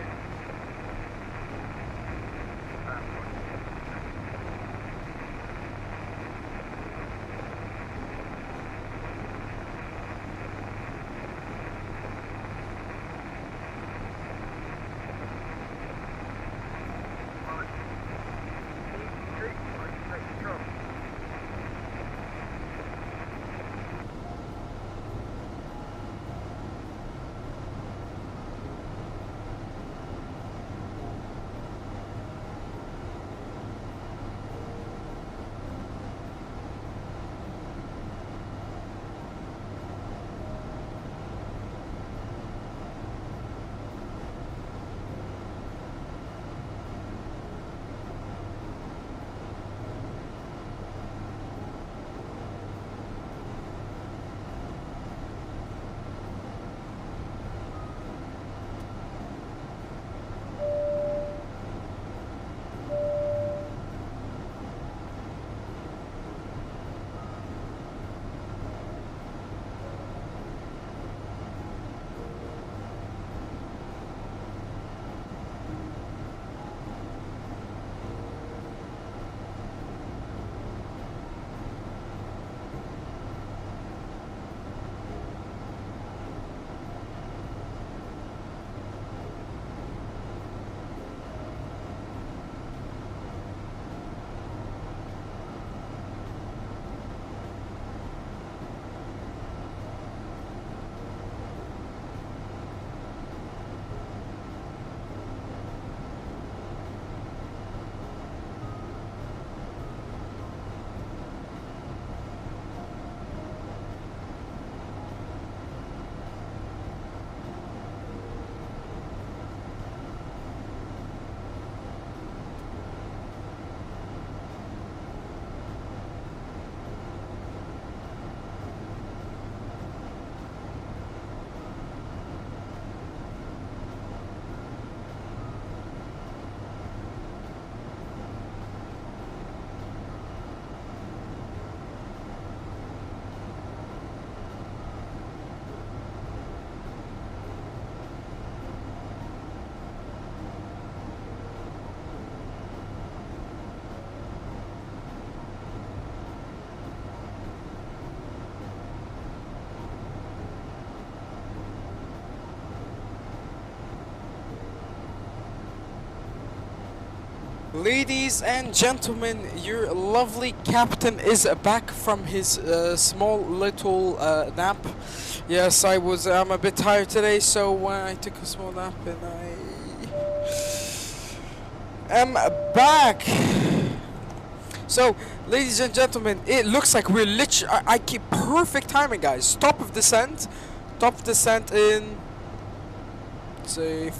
Ladies and gentlemen, your lovely captain is back from his small little nap. Yes, I'm a bit tired today, so I took a small nap and I am back. So, ladies and gentlemen, it looks like we're literally, I keep perfect timing, guys. Top of descent in, say,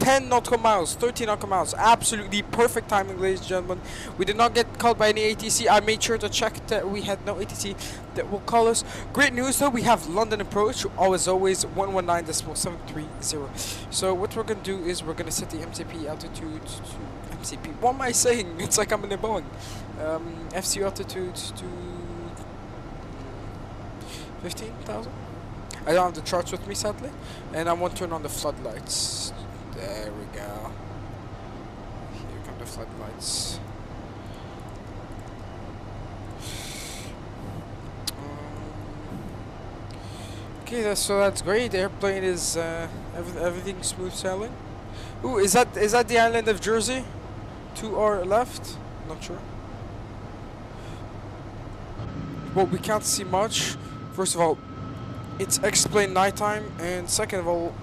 10 nautical miles, 13 nautical miles. Absolutely perfect timing, ladies and gentlemen. We did not get called by any ATC. I made sure to check that we had no ATC that will call us. Great news though, we have London approach, always 119.730. So what we're gonna do is we're gonna set the MCP altitude to MCP. What am I saying? It's like I'm in a Boeing. FC altitude to 15,000. I don't have the charts with me sadly, and I want to turn on the floodlights. There we go. Here come the floodlights. Okay, so that's great. The airplane is everything smooth sailing. Ooh, is that the island of Jersey? To our left? Not sure. Well, we can't see much. First of all, it's Xplane nighttime, and second of all,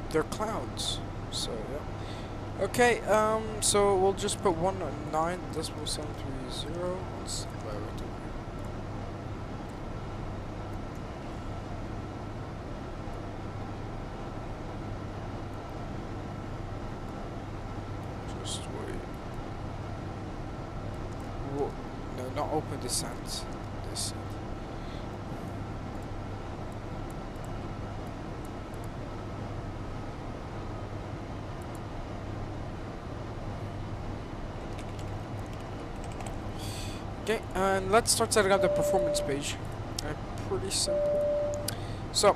they're clouds. So yeah. Okay, so we'll just put 19.730. Let's open descent. This. Okay, and let's start setting up the performance page. Pretty simple. So,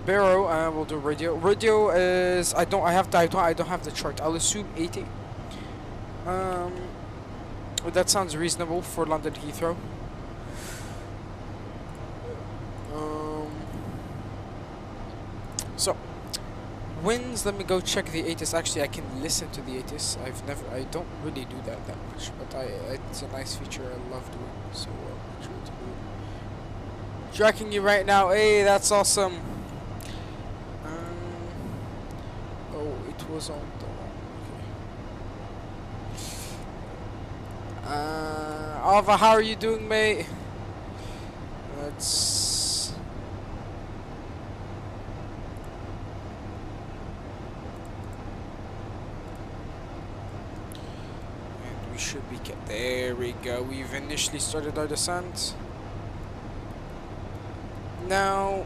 Barrow, we'll do radio. Radio is I don't have the chart. I'll assume 80. That sounds reasonable for London Heathrow. So, winds. Let me go check the ATIS. Actually, I can listen to the ATIS. I don't really do that much, but it's a nice feature. I love doing. So I'll try to do it. Tracking you right now. Hey, that's awesome. Oh, it was on the. Alva, how are you doing, mate? Let's. And we should be. There we go. We've initially started our descent. Now,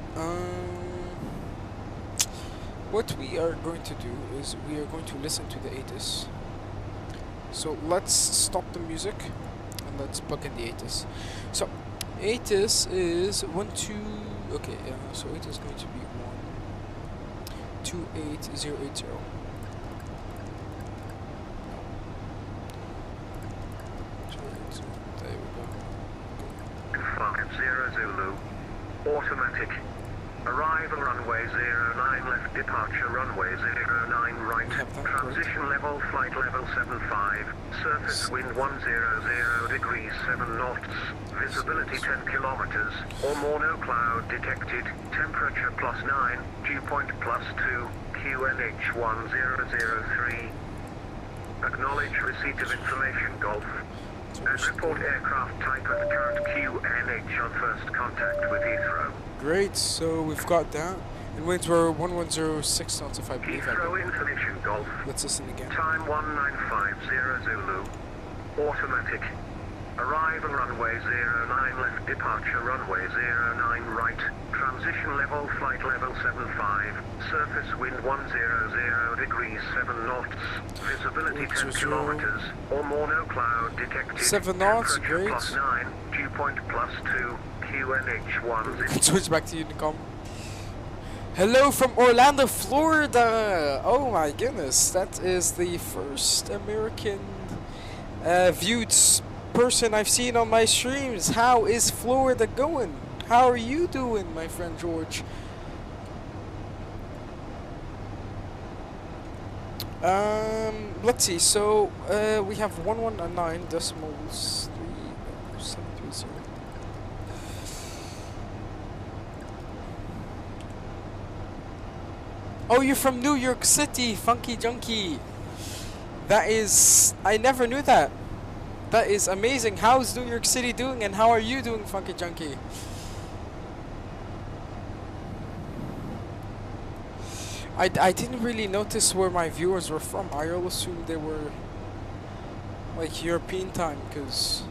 what we are going to do is we are going to listen to the ATIS. So let's stop the music and let's plug in the ATIS. So ATIS is 12. Okay, so it is going to be 128,080. There we go. Flight 0 Zulu. Automatic. Arrival runway 09 left, departure runway 09 right. Transition level, flight level 75. Surface wind 100 degrees 7 knots. Visibility 10 kilometers or more, no cloud detected. Temperature +9, dew point +2. QNH 1003. Acknowledge receipt of information, Golf. And report aircraft type at current QNH on first contact with Heathrow. Great, so we've got that. And winds were 1106 knots if I believe. Heathrow information, Golf. Let's listen again. Time 1950 Zulu. Automatic. Arrival runway 09 left, departure runway 09 right. Transition level, flight level 75. Surface wind 100 degrees 7 knots. Visibility 10 kilometers or more, no cloud detected. 7 knots, Temperature great. +9, dew point +2. QNH 10. Switch back to Unicom. Hello from Orlando, Florida. Oh my goodness, that is the first American viewed person I've seen on my streams. How is Florida going? How are you doing, my friend George? Let's see. So we have 119 decimals 3730. Oh, you're from New York City, Funky Junkie. That is, I never knew that. That is amazing. How's New York City doing, and how are you doing, Funky Junkie? I didn't really notice where my viewers were from. I always assumed they were like European time, because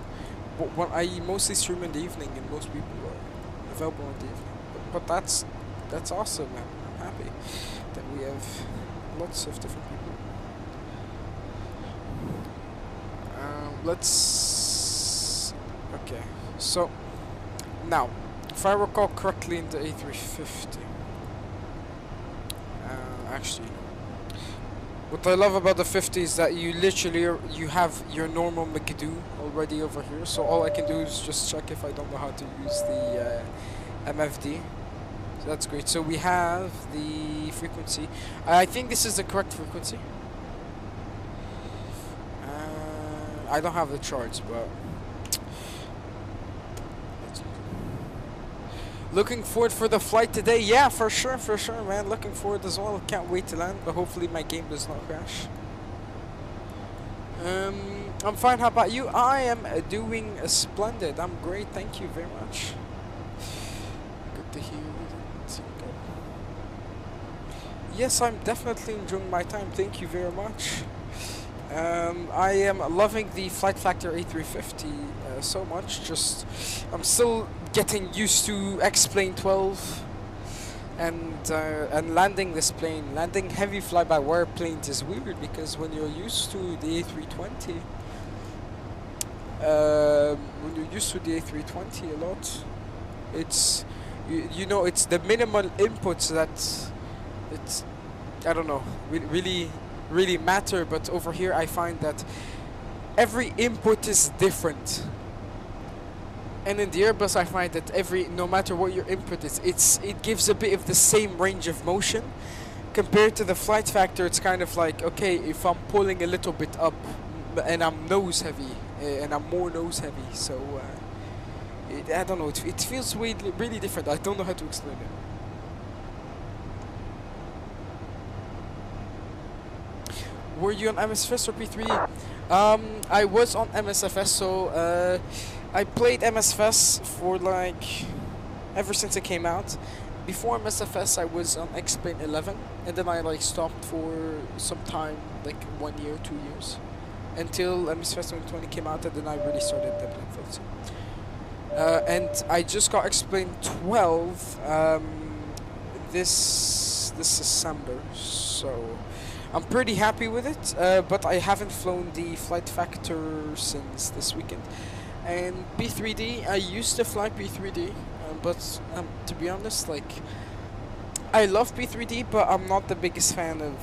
when I mostly stream in the evening, and most people are available in the evening. But that's awesome, man. I'm happy that we have lots of different people. Okay, so now, if I recall correctly, in the A350, actually, what I love about the 50 is that you have your normal McDo already over here, so all I can do is just check if I don't know how to use the MFD. So that's great. So we have the frequency. I think this is the correct frequency. I don't have the charts, but looking forward for the flight today. Yeah, for sure, man. Looking forward as well. Can't wait to land, but hopefully my game does not crash. I'm fine. How about you? I am doing splendid. I'm great. Thank you very much. Good to hear. Yes, I'm definitely enjoying my time. Thank you very much. I am loving the Flight Factor A350 so much. Just I'm still getting used to Xplane 12 and landing this plane. Landing heavy fly-by-wire planes is weird because when you're used to the A320, a lot, it's you know it's the minimal inputs that it's I don't know really matter, but over here I find that every input is different. And in the Airbus I find that no matter what your input is, it gives a bit of the same range of motion. Compared to the Flight Factor, it's kind of like, okay, if I'm pulling a little bit up and I'm nose heavy, and I'm more nose heavy, so I don't know, it feels really different. I don't know how to explain it. Were you on MSFS or P3? I was on MSFS, so I played MSFS for like ever since it came out. Before MSFS, I was on Xplane 11, and then I like stopped for some time, like 1 year, 2 years, until MSFS 2020 came out, and then I really started playing VATSIM. And I just got Xplane 12 this December, so I'm pretty happy with it, but I haven't flown the Flight Factor since this weekend. And P3D, I used to fly P3D, but to be honest, like, I love P3D, but I'm not the biggest fan of,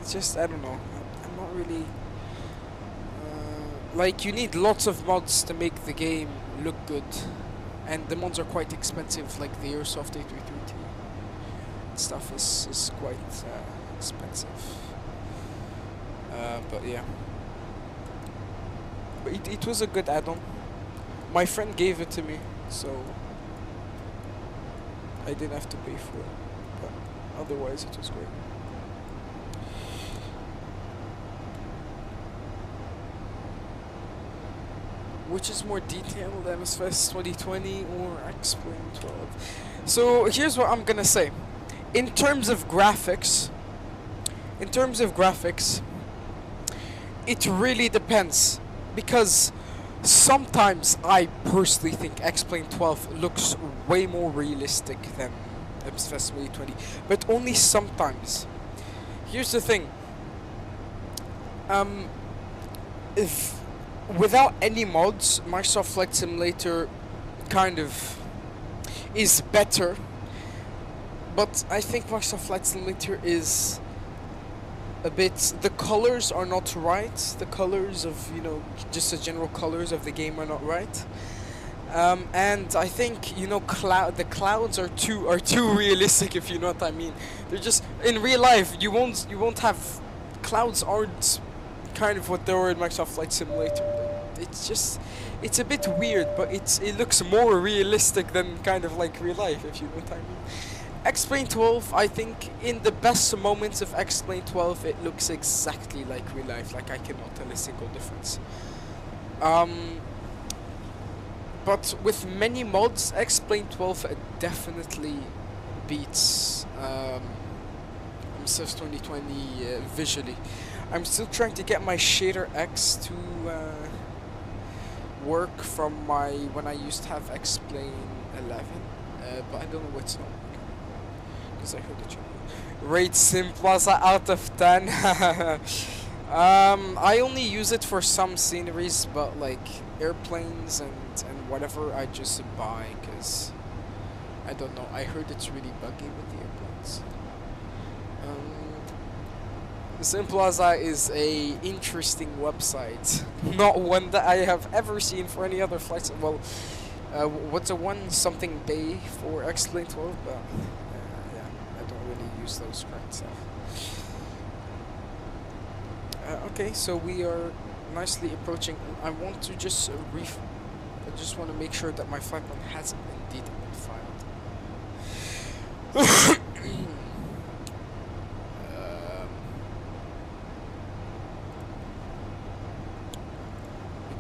it's just, I don't know, I'm not really, like, you need lots of mods to make the game look good, and the mods are quite expensive, like the Airsoft A330 stuff is quite expensive, but yeah. But it was a good add-on. My friend gave it to me, so I didn't have to pay for it, but otherwise it was great. Which is more detailed, MSFS 2020 or Xplane 12? So here's what I'm gonna say. In terms of graphics, it really depends, because sometimes I personally think Xplane 12 looks way more realistic than MSFS 2020, but only sometimes. Here's the thing. If without any mods, Microsoft Flight Simulator kind of is better, but I think Microsoft Flight Simulator is a bit, the colors are not right. The colors of, you know, just the general colors of the game are not right. And I think, you know, the clouds are too realistic, if you know what I mean. They're just, in real life, you won't have, clouds aren't kind of what they were in Microsoft Flight Simulator. It's just, it's a bit weird, but it looks more realistic than kind of like real life, if you know what I mean. Xplane 12, I think in the best moments of Xplane 12, it looks exactly like real life. Like, I cannot tell a single difference. But with many mods, Xplane 12 definitely beats MSFS 2020 visually. I'm still trying to get my Shader X to work from when I used to have Xplane 11, but I don't know what's not. I heard it. Rate Sim Plaza out of 10. I only use it for some sceneries, but like airplanes and whatever, I just buy because I don't know. I heard it's really buggy with the airplanes. Sim Plaza is a interesting website, not one that I have ever seen for any other flights. Well, what's a one something bay for Xplane 12, but. Those kind of stuff. Okay, so we are nicely approaching. I want to just I just want to make sure that my flight plan has indeed been filed.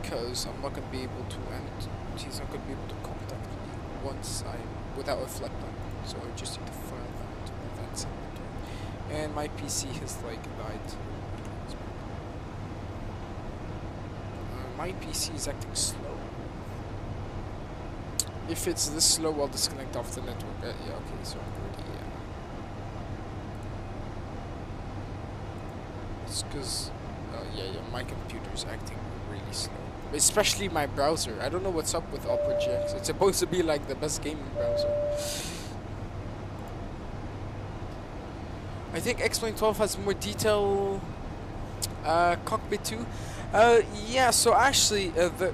Because I'm not going to be able to, and he's not going to be able to contact me once without a flight plan. So I just need to file that to the VATSIM. And my PC has like died. my PC is acting slow. If it's this slow, I'll disconnect off the network. Yeah, okay, so I'm already, it's because, yeah, my computer's acting really slow. Especially my browser. I don't know what's up with Opera GX. It's supposed to be like the best gaming browser. I think Xplane 12 has more detail cockpit too. Yeah, so actually the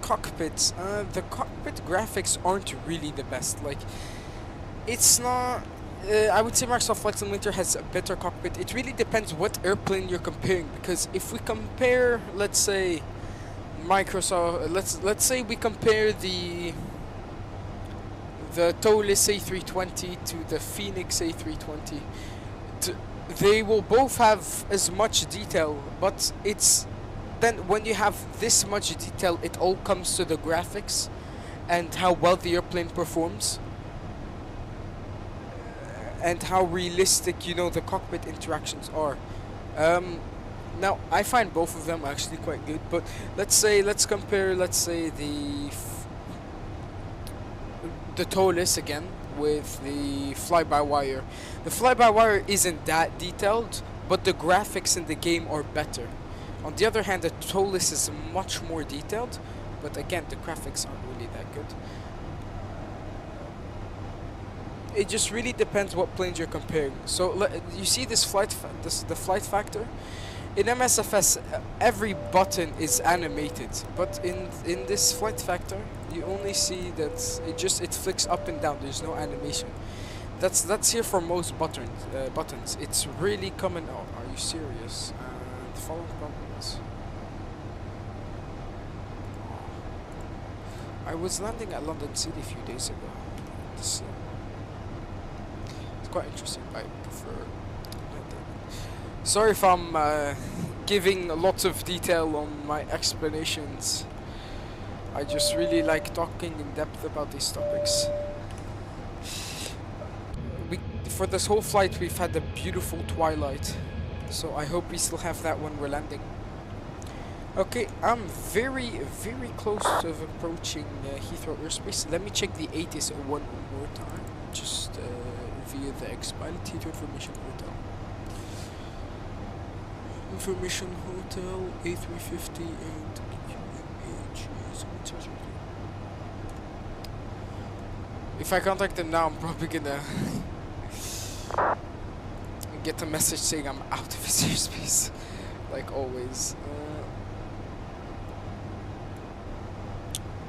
cockpit graphics aren't really the best. Like, it's not. I would say Microsoft Flight Simulator has a better cockpit. It really depends what airplane you're comparing. Because if we compare, let's say, Microsoft, let's say we compare the Tolis A320 to the Phoenix A320. They will both have as much detail, but it's then when you have this much detail, it all comes to the graphics and how well the airplane performs and how realistic, you know, the cockpit interactions are. Now I find both of them actually quite good, but let's compare the Tolis again with the fly-by-wire. The fly-by-wire isn't that detailed, but the graphics in the game are better. On the other hand, the Tolis is much more detailed, but again, the graphics aren't really that good. It just really depends what planes you're comparing. So you see this the flight factor. In MSFS, every button is animated, but in this flight factor, you only see that it flicks up and down. There's no animation. That's here for most buttons. It's really coming out. Are you serious? The following compliments. I was landing at London City a few days ago. It's quite interesting. I prefer London. Sorry if I'm giving lots of detail on my explanations. I just really like talking in depth about these topics. For this whole flight, we've had a beautiful twilight, so I hope we still have that when we're landing. Okay, I'm very, very close to approaching Heathrow airspace. Let me check the ATIS one more time, just via the Xpilot Heathrow Information Hotel. Information Hotel, A350 and QMH is on charge. If I contact them now, I'm probably gonna get a message saying I'm out of his airspace, like always.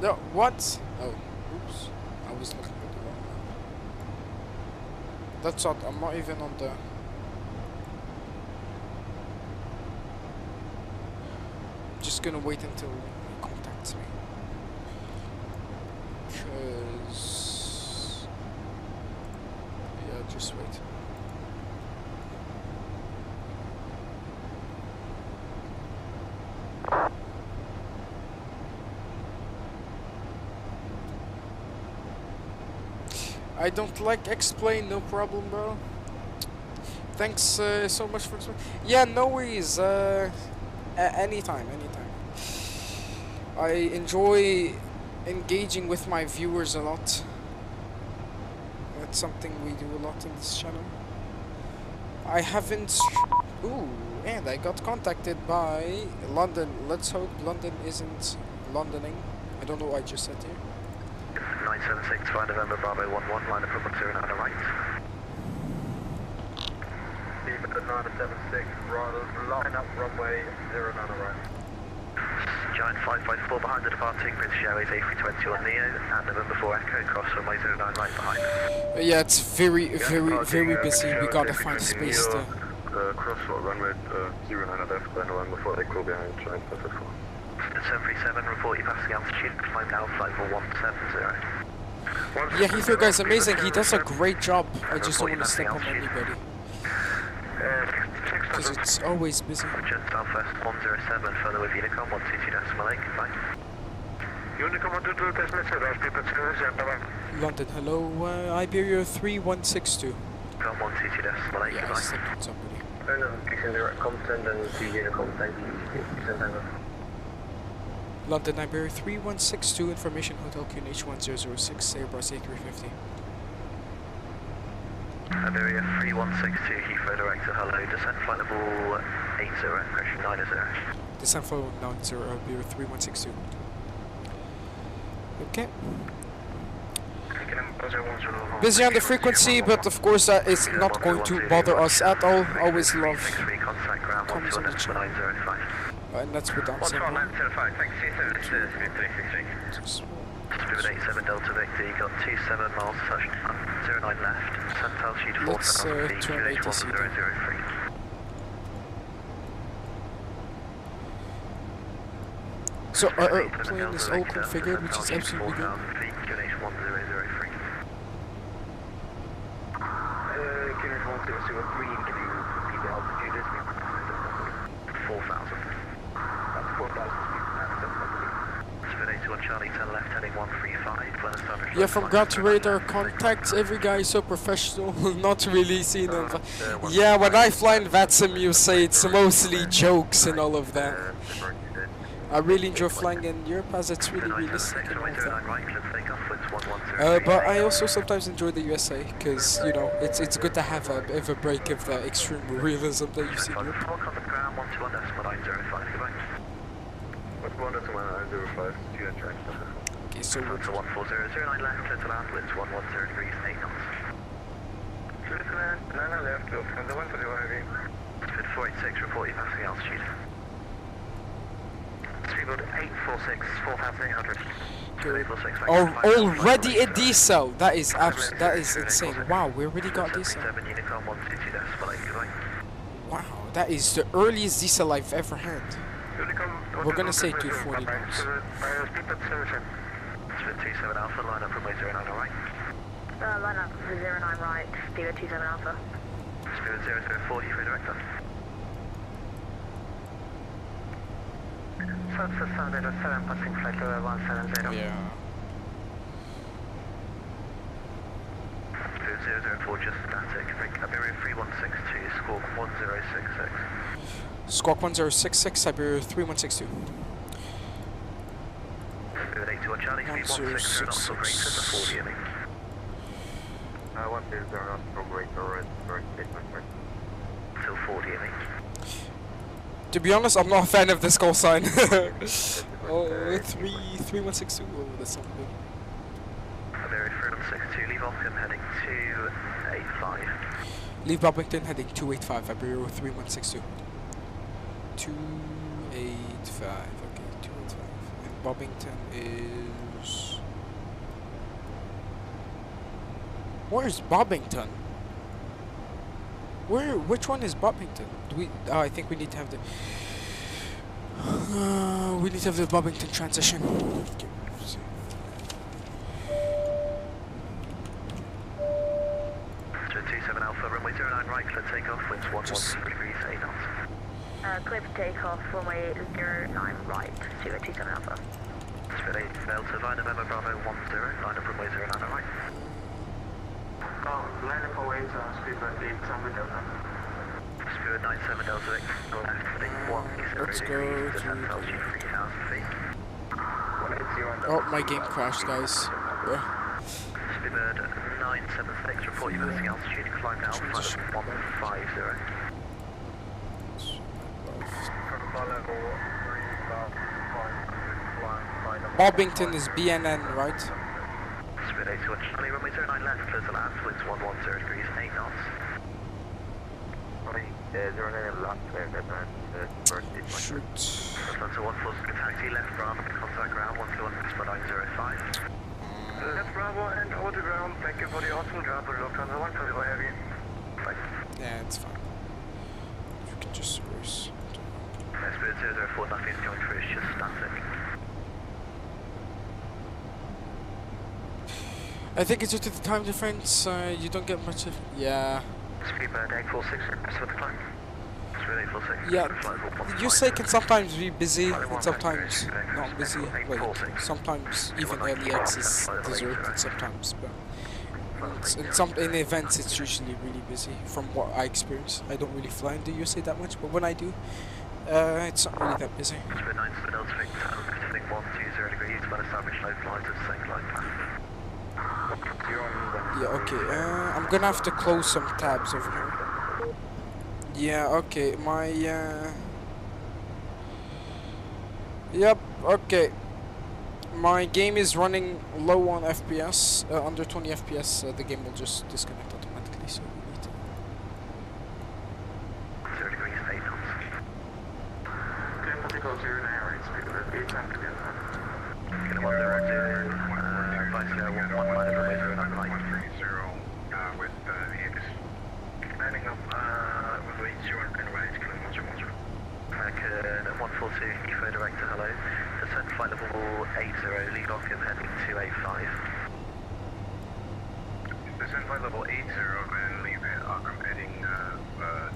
No, what? Oh, oops. I was looking at the wrong map. That's odd. I'm not even on the. Just gonna wait until he contacts me. Cause yeah, just wait. I don't like Xplane, no problem, bro. Thanks so much for explaining. Yeah, no worries. Anytime. I enjoy engaging with my viewers a lot. That's something we do a lot in this channel. I haven't. Ooh, and I got contacted by London. Let's hope London isn't Londoning. I don't know what I just said here. 976 5 November Bravo 11, line up from 09 on the right. Beaver 976, line up runway 09 on the right. Giant 554 behind the departing British Airways A320 on Neo, at November 4 Echo, cross runway 09 right behind. Yeah, it's very busy. We gotta find space to. Cross runway 09 at left, then November 4 Echo behind Giant 554. 737, report your passing altitude, climb now, flight for 170. Yeah, Heathrow guy's amazing. He does a great job. I just don't want to step on anybody. Because it's always busy. Just Southwest 107, further with Unicom 122.8, goodbye. Unicom 122.8, London, hello, Iberia 3162. Unicom 122.8, Yeah, I goodbye. stepped on somebody. London Iberia 3162, information Hotel QNH 1006, Airbus A350. Iberia 3162, Heathrow director, hello, descent flight level 80, correction 90. Descent flight level 90, Iberia 3162. Okay. Busy on the frequency, but of course that is not going to bother us at all. Always love comments on the channel. And that's with What's Sample. on land 05, thanks to you, so this is 363. Spirit 87 Delta Victor, you got 27 miles touch, 09 left, descent altitude 4,000 Let's feet, turn QH ATC 1003. So our airplane is all configured, which is absolutely good. QH 1003. QNH 1003, can you repeat the altitude is? 4,000. That's 4,000 feet. Spirit 81 Charlie 10 left, heading 135, well established. Yeah, from ground to radar contacts, every guy is so professional, not really seen them. Yeah, when I fly in VATSIM, you say it's mostly jokes and all of that. I really enjoy flying in Europe as it's really realistic and all of that. But I also sometimes enjoy the USA because, you know, it's good to have a bit of a break of the extreme realism that you see in Europe. Okay, so To 14009 left, clear to land, winds 110 degrees, 8 knots. Clear to land, 9 left, and the 140 heavy. Speed 486, report you passing altitude. Speedboard 846, 4,800. Already a diesel. That is insane. Wow, we already got diesel. Wow, that is the earliest diesel I've ever had. We're gonna say 240 knots. Speed 27 Alpha, line up runway 09, alright? Line up for 09 right, Steve 27 Alpha. Speed 004, Heathrow director. South 707, passing flight level 170. Yeah. Speed 004, just static. Iberia 3162, squawk 1066. Squawk 1066, Iberia 3162. Speed 81 Charlie, speed 160 knots, till break, center 40 in. 160 knots, from break, alright, Till 40 in. To be honest, I'm not a fan of this call sign. Oh, 3162. Oh, that's not good. Iberia 3162, leave Ockham, heading 285. Leave Bobington heading 285, Iberia 3162. 285, okay, 285. And Bobington is... Where's Bobington? Which one is Bobington? Do we? Oh, I think we need to have the. We need to have the Bobington transition. Okay, let's see. 27 Alpha, runway 09 right, clear takeoff, winds 113 degrees, 8 knots. Clear for takeoff, runway 09 right, 27 Alpha. Speed 8 Delta, line of Emma Bravo 10, line up runway 09 right. Line up away, speedboard 8 Delta. Spirit 97 Delta Victor, left, heading 1 Let's go degrees, to- descent altitude 3,000 feet. 180 Oh, my game crashed, guys. Speedbird 976, report you passing altitude, climb now, flight level 150. Bobington is BNN, right? Speed 81 Charlie, runway 09 left, clear to land, winds 110 degrees, 8 knots. 09 left, Shoot. Atlanta 140, taxi left Bravo, contact ground 121, Westbound 905. Left Bravo and hold the ground, thank you for the awesome job, Lufthansa 140 heavy. Yeah, it's fine. You can just reverse. Spirit 004, nothing's coming through, it's just static. I think it's due to the time difference. You don't get much of. Yeah. Speedbird 846, request for the climb. Spirit 846. Yeah. flight level 150. USA can sometimes be busy and sometimes not busy. Like sometimes even LEX is deserted sometimes, but in events it's usually really busy. From what I experience, I don't really fly in the USA that much, but when I do, It's not really that busy. Squid 9 to the Delta Victor, heading 120 degrees, well established low flight of same line path. Yeah, okay. I'm gonna have to close some tabs over here. Yeah, okay. My Yep, okay. My game is running low on FPS, under 20 FPS. The game will just disconnect automatically, so we need to... 0 degrees, 8 knots. Okay, particle 0 now, right, speed of 8 times again. Get a 102, advice 011, minus runway 09 right. 130, with VX. Landing up, runway 0 and right, killing 110. American 142, Heathrow director, hello. Descent flight level 80, lead off, you're heading 285. Descent flight level 80 and leave it, I'm heading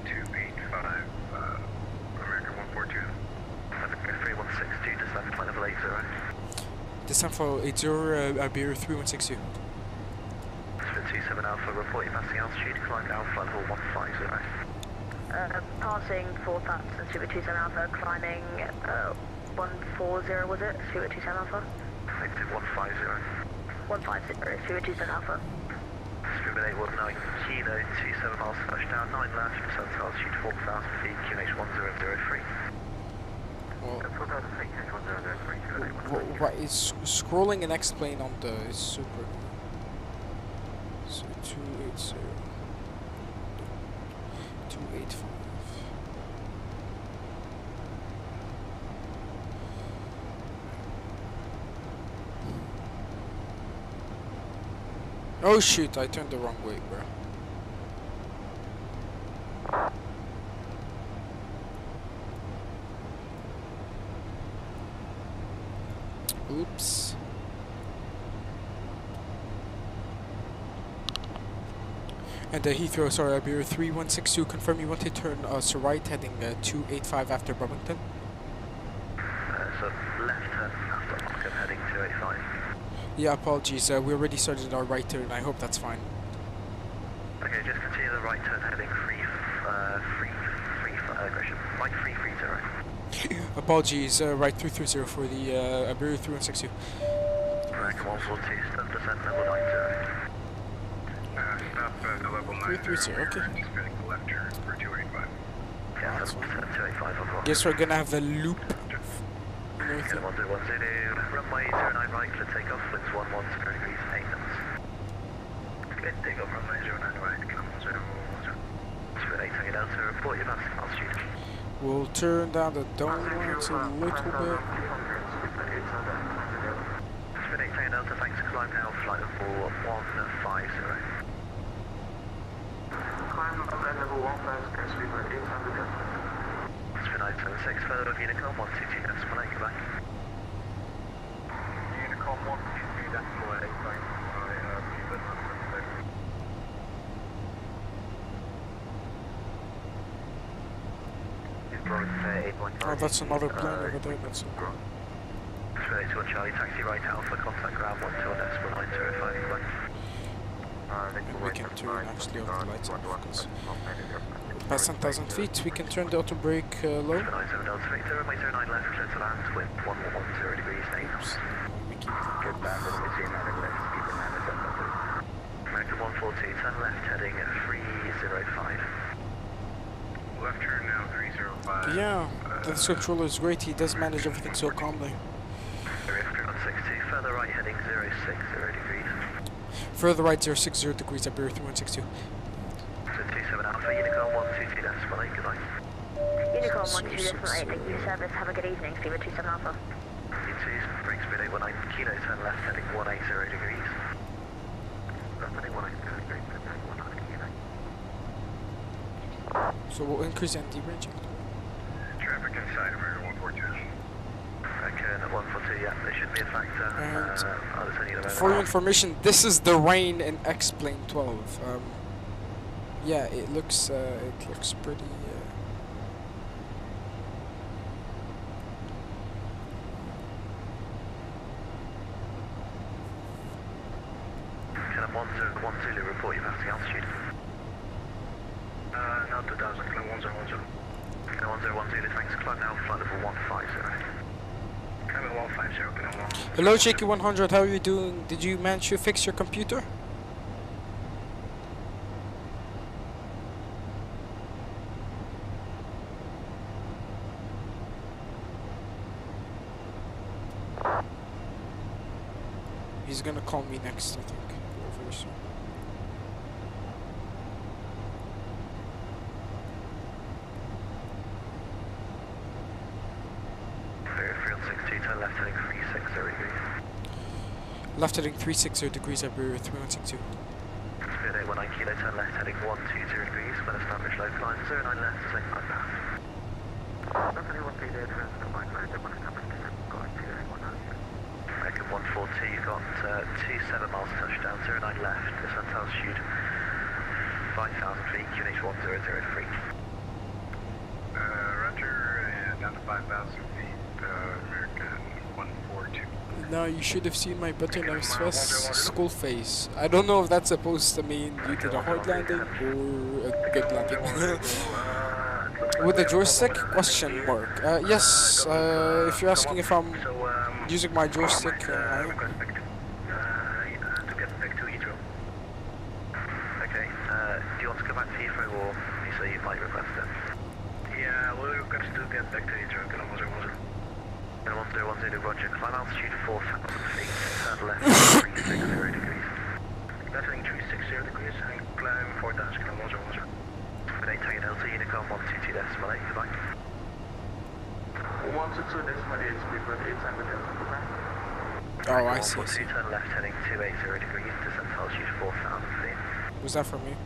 285, American 142. American 3162, descent flight level 80. Descent for 80, Iberia 3162. For 27 Alpha, report your passing altitude, climb Alpha level 150. Passing 4 taps and Super 27 Alpha, climbing 140 was it? Super 27 Alpha? Negative 150. 150, Super 27 Alpha. Scuba 819 Kilo, 27 miles touchdown, 9 left, descent altitude 4,000 feet, QNH 1003. Well, right, it's scrolling an Xplane on the super. So 280. 285. Oh shoot, I turned the wrong way, bro. Oops. And Heathrow, sorry, Iberia 3162, confirm you want to turn us right, heading 285 after Burlington. So left turn after Markham, heading 285. Yeah, apologies, we already started our right turn, I hope that's fine. Okay, just continue the right turn, heading free aggression. Right free to right. Apologies, right 330 for the Iberia 3162. American 142, stop descent level 90. Stop at the level 330, okay. Spinning left turn for 285. Yeah, That's that's fine. 285 on board. Guess we're gonna have a loop. Get 110, runway 09 right, clear takeoff, winds 0 degrees, 8 knots. Good takeoff, runway 09 right, come 010. Spin 8 Tango Delta, report your passing altitude. We'll turn down the downlights a little bit. Spin 8 Tango Delta, thanks, climb now, flight level 150. Climb flight level 150, speed of 800. Spin 976, further of Unicom 122, decimal 8, goodbye. Unicom 122, decimal 8, thanks. Oh, that's another plane over there, that's okay. Spin 8 to Charlie, taxi right, Alpha, contact ground 12, decimal 905, goodbye. We can turn actually off the lights off because past 10,000 feet we can turn the auto brake low. 97 Delta Victor, runway 09 left, clear to land, wind 1110 degrees, 8 knots. We keep Good back, runway 09 left, keep in land, American 142, turn left, heading 305. Left turn now, 305. yeah, this controller is great, he does manage everything so calmly. 160, further right, heading 060 degrees. Further right 060 degrees, Iberia 3162. 27 Alpha, Unicom 122, decimal 8, goodbye. Unicom 122 decimal 8, thank you for service, have a good evening, Super 27 Alpha. U2, brakes speed 819, Kilo, turn left, heading 180 degrees. Runway 180 degrees, heading 180 Kilo. So we'll increase the anti-ranging. Traffic inside American 142. Okay, 142, yeah, there should be a factor. For your information, this is the rain in Xplane 12. Yeah, it looks pretty. Can I 1012 report your passing altitude? Now 2000, can I 1010? Can I 1010, thanks. Climb now, flight level 150. Climbing 150, open on 1. Hello, Shaky 100. How are you doing? Did you manage to fix your computer? He's gonna call me next, I think. Very soon. Turn left heading 360 degrees. Left heading 360 degrees, Iberia 3162. Speed 819 kilo, turn left heading 120 degrees. When established low climb, 09 left, to 5 pass. Left heading 130, turn to 5 left, when established going to 190. Second 142, you've got 27 miles touchdown, 09 left, descent altitude 5,000 feet, QNH 1003. Roger, and down to 5,000 feet, American 142. Now you should have seen my button Swiss school face. I don't know if that's supposed to mean you did a hard landing or a good landing. With the joystick? Question mark. Yes, if you're asking if I'm using my joystick, to get back to Heathrow. Okay, do you want to come back to Heathrow or you say you might request it? Yeah, we'll request to get back to Heathrow, can I was 1010, roger, climb altitude 4,000 feet, turn left 360 degrees. Left heading 360 degrees and climb 4,000, can I was Good day, taking LT, Unicom 122 decimal 8, goodbye. 122 decimal 8, speed 8 time with oh, I see. 142, turn left heading 280 degrees, descent altitude 4,000 feet. Was that from me?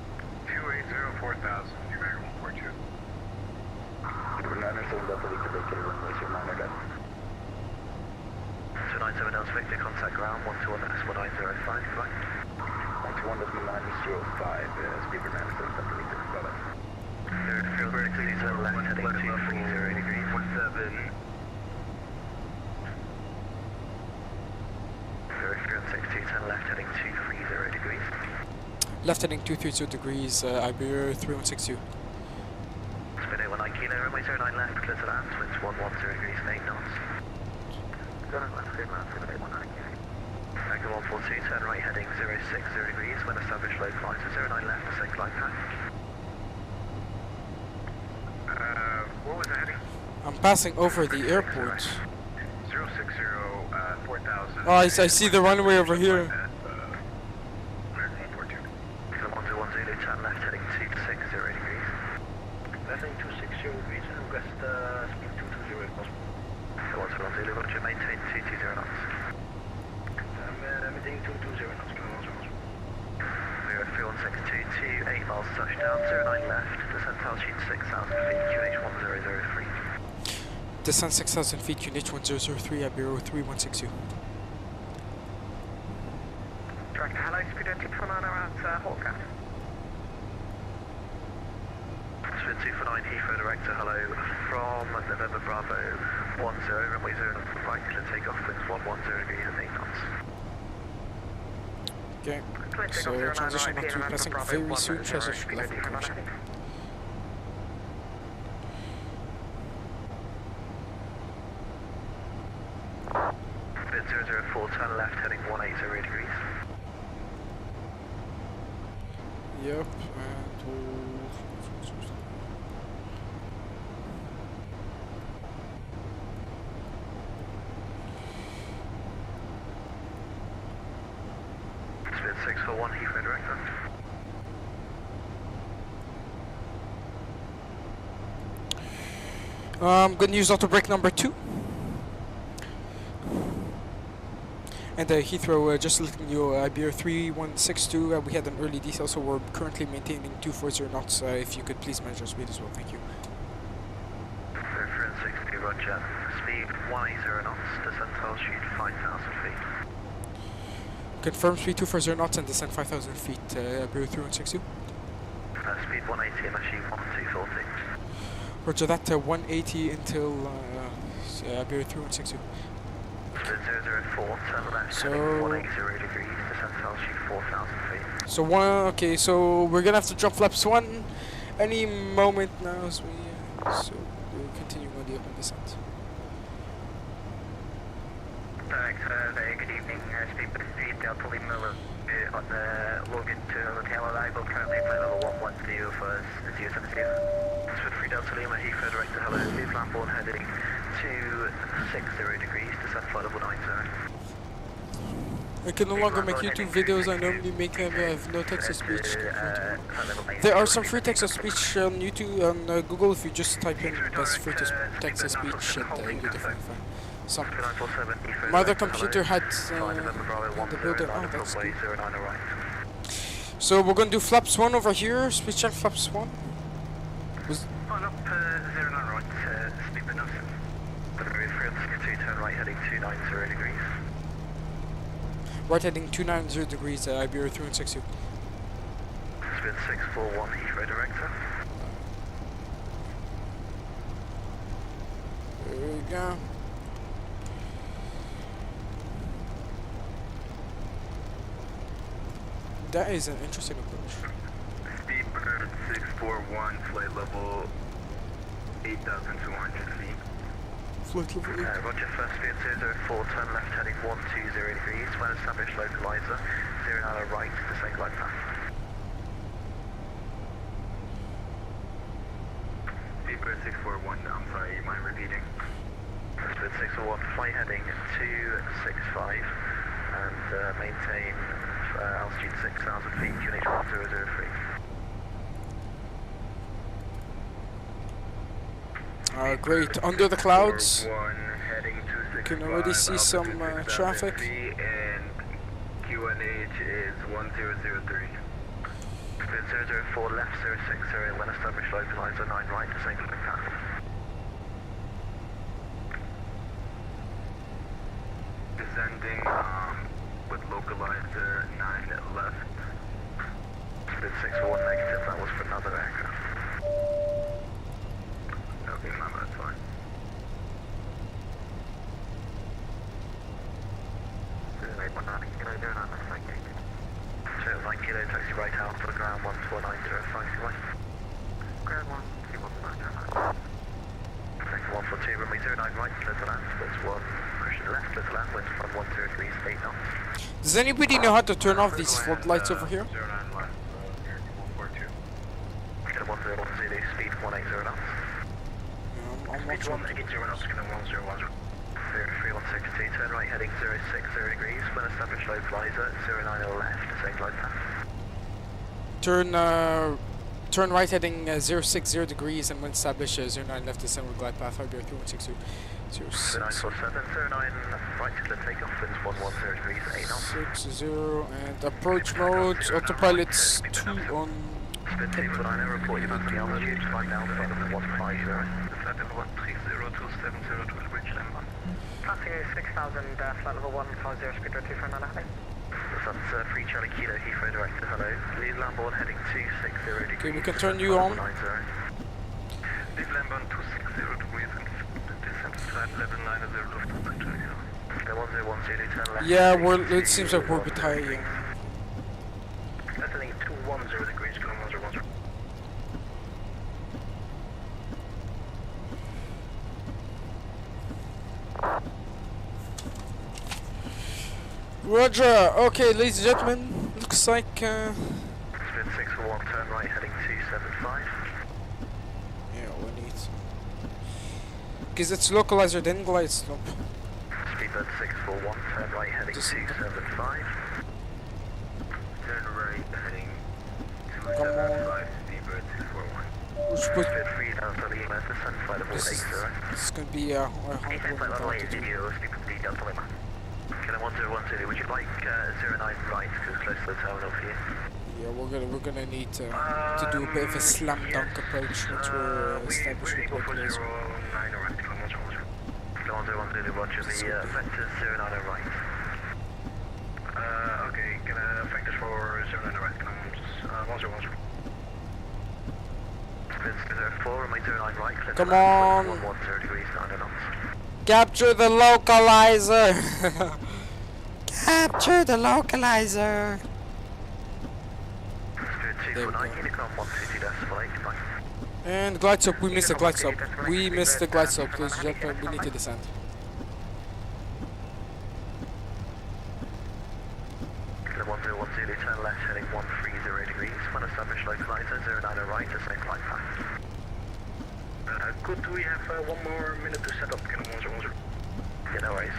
280, 4,000, New American 142. Understood, that's the break it, runway 29 again. 297 Delta Victor, contact ground 121 S1905, goodbye. 121 905, speed for 97, that's the lead, bye-bye. Field vertically, turn left heading 230 degrees. 17. 0362, turn left heading 230 degrees. Left heading 232 degrees, Iberia 3162. Spin 819 kilo, runway 09 left, clear to land, winds 110 degrees, 8 knots. Turn left, clear land, 819. Anchor 142, turn right heading 060 degrees, when established low climb to 09 left, descent glide path. What was the heading? I'm passing over the airport. 060, 4,000. Oh, I see the runway over here. American 142. Kilo 1210, turn left heading 260 degrees. Left heading 260 degrees and request speed 220 if possible. Kilo 1210, roger, maintain 220 knots. Maintaining 220 knots, can I also 3162, 8 miles touchdown, 09 left, descent altitude 6,000 feet, QH 1003. Descent 6,000 feet, QNH 1003, Iberia 3162. Director, hello, speed 249 around Hawkeye. Spin 249, Heathrow Director, hello, from November Bravo 10, runway 0, right, clear takeoff, winds 110 degrees and 8 knots. Okay, so transition not to passing very soon, transition left connection. Bit 004, turn left heading 180 degrees. Yep, and hold. Spin 641, Heathrow Director. Good news, auto brake number 2. And Heathrow, just letting you, Iberia 3162, we had an early detail, so we're currently maintaining 240 knots. If you could please manage our speed as well, thank you. 360, roger. Speed 180 knots, descent altitude 5,000 feet. Confirm speed 240 knots and descent 5,000 feet, Iberia 3162. Speed 180 and actually 1240. Roger that, 180 until Iberia 3162. Spin 004, turn left So- heading 180 degrees, descent altitude 4,000 feet. So okay, so we're gonna have to jump flaps 1 any moment now as we so we'll continue on the open descent. Very good evening. Speedbird 3 Delta Lima on the Logan to hotel arrival. Currently flight level 110 for 070. Speedbird 3 Delta Lima, Heathrow direct to hello. Steve Lamborn heading 260 degrees, descent flight level 90. I can no longer make YouTube videos. I normally make them. I have no text to speech. There are some free text to speech on YouTube, on Google. If you just type in best free text to speech, and you definitely find some. My other computer had the builder. Oh, that's good. So we're gonna do flaps 1 over here. Speed check flaps 1. Was On up 09 right, speedbird Nelson. Delivery 302, turn right heading 290 degrees. right heading 290 degrees. Iberia 360. Speed 641, Heathrow director. There we go. That is an interesting approach. Speedbird 641, flight level 8,200 feet. Flight level 8. Roger, first speed 004, turn left heading 120 degrees. When established localizer, 09 right, descend glide path. Speedbird 641, I'm sorry, you mind repeating? Speed 641, flight heading 265 and maintain altitude 6,000 feet, QNH 1003. Great. Under the clouds, Heading you can already see some traffic. And QNH is 1003. 004 left 060 when established localizer 9 right to St. Path. Descending with localizer 9 left. Split 641 negative, that was for another aircraft. Okay, remember, that's fine. 09 kilo, taxi right out for ground 14905. Ground 12190. Second 142, runway 09 right, clear to land, splits 1, cushion left, clear to land, winds from 10 degrees, 8 knots. Does anybody know how to turn off these floodlights over here? 09 left, 142. Kilo 1010, speed 180 knots. I'm Speed watching. 180 knots, kilo 1010. 3162, turn right heading 060 degrees, when established localizer, 09 left, descend glide path. Turn right heading 060 degrees and when established 09 left descend with glide path. Iberia 3162. 0947, 09 right clear takeoff, winds 110 degrees, 8 knots. 60 and approach mode. Autopilot's 2 on. Spin 249, report you back to the altitude, flight now, flight level 150. Flight level 130, 270 to bridge Lemon. Passing 6,000, flight level 150, speed 249 heading. That's 3 Charlie Kilo, Heathrow direct to hello. Lead Lamborn heading 260 degrees. Okay, we can turn you on. Lead Lamborn 260 degrees and descent flight level 90 Lufthansa Junior. 1010, turn left. Yeah, it seems like we're a bit high. Descending 210 degrees, kilo 1010. Roger. Okay, ladies and gentlemen, looks like Spin 641, turn right heading 275. yeah, we need because it's localizer then glide slope. Speedbird 641, turn right heading 275. Turn right heading 275, Speedbird 641. We're supposed Speed 3 Delta Lima, descend flight level 80. this is gonna be a hard Descend one flight level to 80, do. Speed 3 Delta Lima. Kilo 1012, would you like 09 right, because close to the terminal for you? Yeah, we're gonna need to do a bit of a slam dunk approach once we're established with localizer. 09 right, Kilo 1012, roger, the vector's 09 right. Okay, gonna vectors for 09 right, Kilo 1012. Spin 04, runway 09 right, clear to Come land, on. 110 degrees, 9 knots. Capture the localizer! Capture the localizer! Spirit There we 249, go. Unicron 122, that's flight, bye. And glide slope, we missed the glide slope. We missed the glide slope, ladies and gentlemen. We need to descend. Kilo 1010, turn left, heading 130 degrees. When established localizer, 09 right, to same flight path. Could we have 1 more minute to set up? Kilo 1010. Yeah, no worries.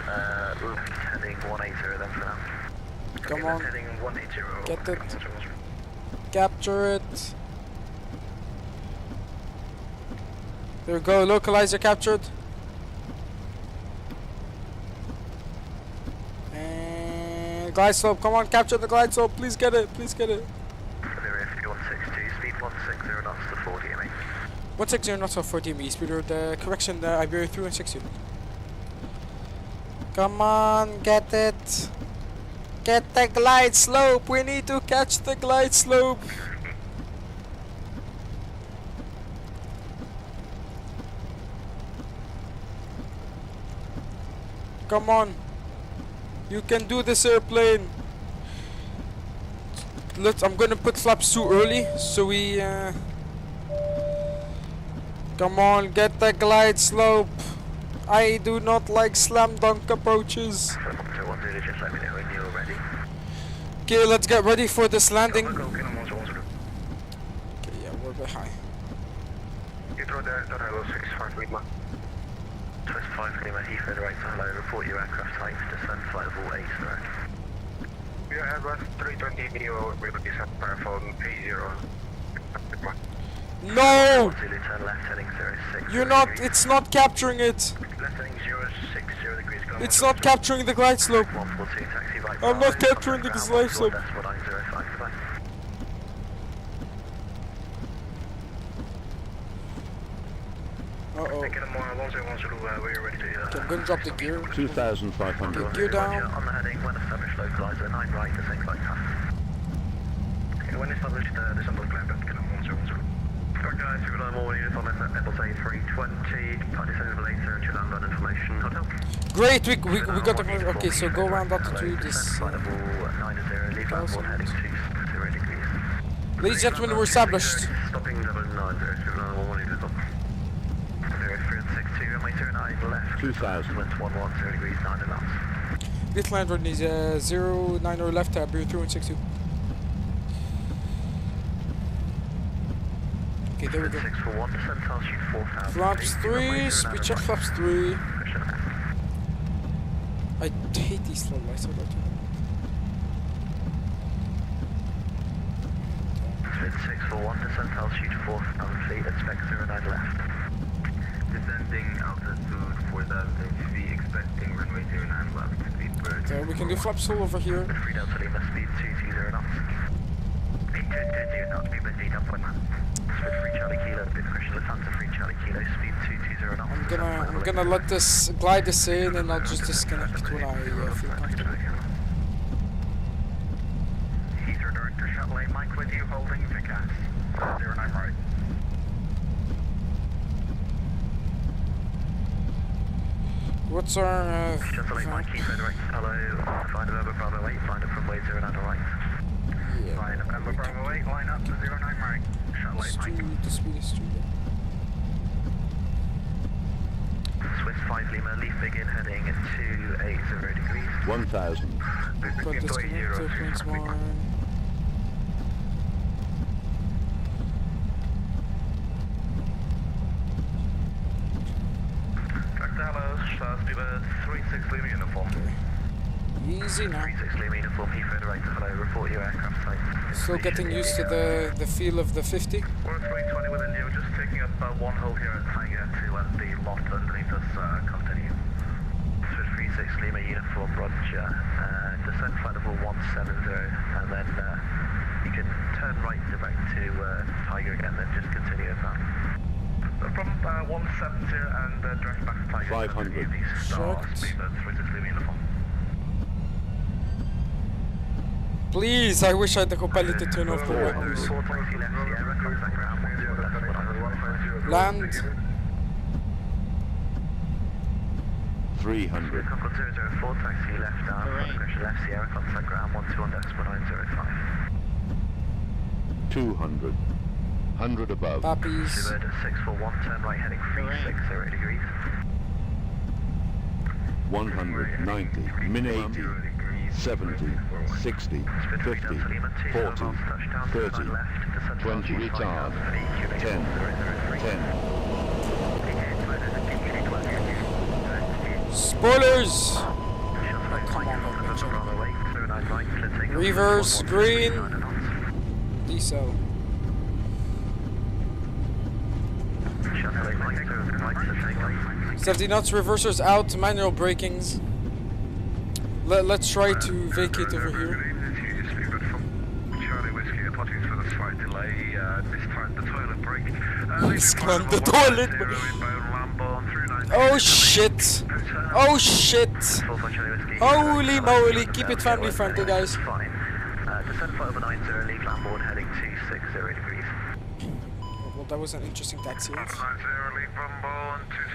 Left heading 180 then for now. Come Okay, on. left heading 180. Get it. Kilo 1010. Capture it. There we go, localizer captured. And glide slope, come on, capture the glide slope. Please get it, please get it. Clear AFQ 162, speed 160 knots to 40 ME. 160 knots off 40 meters. Speed the correction, the Iberia 360. Come on, get it. Get the glide slope. We need to catch the glide slope. Come on. You can do this, airplane. I'm gonna put flaps too early, so we come on, get the glide slope. I do not like slam dunk approaches. Just let me know when you're ready. Okay, let's get ready for this landing. Go, Kilo 1010. Okay, yeah, we're behind. You throw the hello 65 Lima. Twist 5 Lima, Heathrow right to hello, report your aircraft type, descend flight level 8, sir. We are Airbus 320 Neo, we will descend paraphone 80. No! Zulu turn left heading 06. You're not, it's not capturing it. Left heading 060 degrees. It's not capturing the glide slope. 142 taxi right. I'm not capturing the glide slope. Uh-oh. Okay, I'm gonna drop the gear. 2,500. Okay, gear down. On the heading, when established localizer, 9 right, the same flight path. Okay, when established, December clear, but can Correct guys, you got more units on Airbus A320, party send later to land on information hotel. Great, we got the, okay, so go around altitude this. Flight level 90, leave landboard heading 20 degrees. Ladies and gentlemen, we're established. Stopping level 90, units up. 0362, runway 09 left. 2,000. Wind 110 degrees, 9 knots. Little land road needs 09 or left, Iberia 362. Okay, there we go. 641, descent altitude 4,000. Flaps 3, speed check flaps 3. I hate these slow lights. Speed 641, descent altitude 4,000 feet, expect 09 left. Descending altitude 4,000 feet, expecting runway 09 left. Speed bird. Okay, we can do flaps all over here. 3 Delta Lima, speed 220 knots. 8220 knots, speed wind 8.9. Speed 3 Charlie Kilo, bit pressure Lufthansa 3 Charlie Kilo, speed 220 knots. I'm gonna let this glide this in, and I'll just disconnect when I feel comfortable. Heathrow director shuttle lane, Mike with you, holding Vicas. 09 right. What's our Shuttle lane, Mike, Heathrow director, hello. Find November Bravo 8, find up from way 09 right. yeah, Find November Bravo 8, line up to 09 right. Shuttle lane, Mike. the speed is 2. Swiss 5 Lima, leaf begin heading at 280 degrees. 1,000. Put disconnect, points more. Speedbird 36 Lima uniform. Easy now. 36 Lima uniform, Heathrow director, hello, report your aircraft type. Still getting used to the feel of the 50. We're 320 within you, just taking up one hole here at Tiger to let the lot underneath us continue. Switch 36 Lima uniform, roger. Descent flight level 170, and then you can turn right direct to Tiger again, then just continue as that. From 170 and direct back to Tiger. 500. Speedbird 36 Lima uniform. Please, I wish I had the capacity to turn off the weapons. Land. 300. 004, taxi left down, pressure left Sierra, contact ground 12 on decimal 905. 200. 100 above. Puppies. 641, turn right heading 360 degrees. 190, min 80, 70, 60, 50, 40, 30, 20 retard, 10, 10. Spoilers! Reverse, green. Diesel. Safety nuts, reversers out, manual brakings. Let's try to vacate over here. Scan the toilet. Oh shit! Oh shit! Holy moly! Keep it family friendly, guys. Descend flight over 90, leave landboard heading 260 degrees. Well, that was an interesting taxi. 90, leave landboard 260.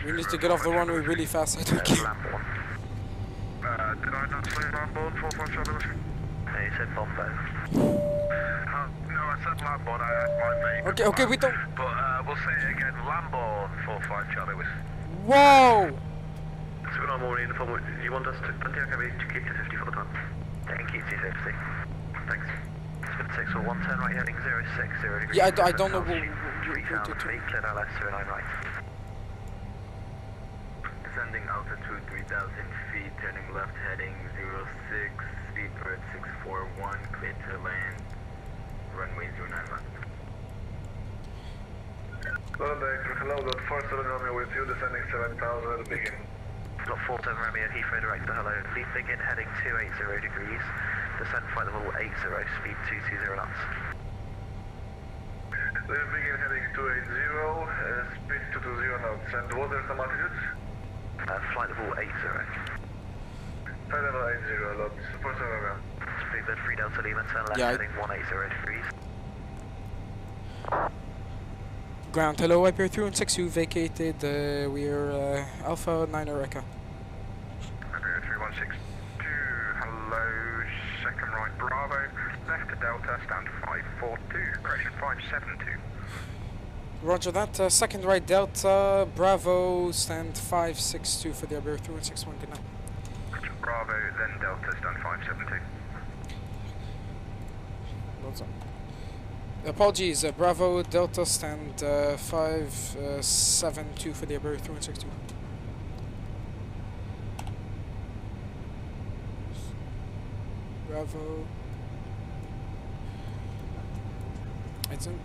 We need to get off the runway really fast, I think. Did I not say landboard 45 Charlie Whiskey? No, you said Bombo. No, I said landboard, I had my vape. Okay, we don't... But we'll say it again, landboard 45 Charlie Whiskey. Whoa! So we're not more uniform, you want us to keep to 50 for the time? Thank you, 260. Thanks. Spin 6 or 1, turn right heading 060 degrees. Yeah, I don't know what... 3000 feet, clear LS 09 right. Descending altitude 3000 feet, turning left heading 06, speed bird 641, clear to land, runway 09 left. Hello, got 47 Romeo with you, descending 7000 at the beginning. Got 47 Romeo, Heathrow director, hello. Lead begin heading 280 degrees, descend flight level 80, speed 220 knots. Lead begin heading 280, speed 220 knots, and what are some altitudes? Flight level 80. Flight level 80 knots, 47 Romeo. Speed bed 3 Delta Lima, turn left heading 180 degrees. Ground, hello, Viper 316, vacated, we're Alpha 9 Eureka. 3162, hello, second right Bravo, left to Delta, stand 542, correction 572. Roger that, second right Delta, Bravo, stand 562 for the Viper 361, good night. Bravo, then Delta, stand 572. What's up? Apologies, Bravo, Delta, stand 572 for the Viper 362. Bravo. It's in.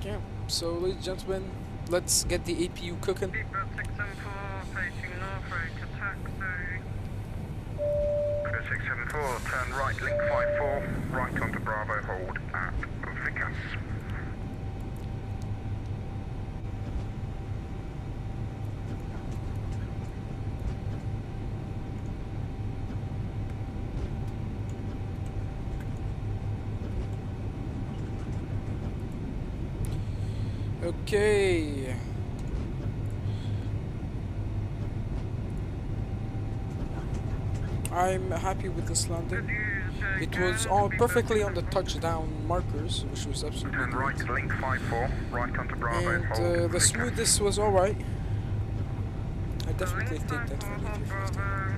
Yeah, so ladies and gentlemen, let's get the APU cooking. Speedbird 674, facing north, ready to taxi. 674, turn right, link 54, right onto Bravo, hold at Vickers. Okay. I'm happy with this landing. It was all perfectly on the touchdown markers, which was absolutely Turn right, great. link 54, right onto Bravo, And hold the smoothness was alright. I definitely take that for the first time.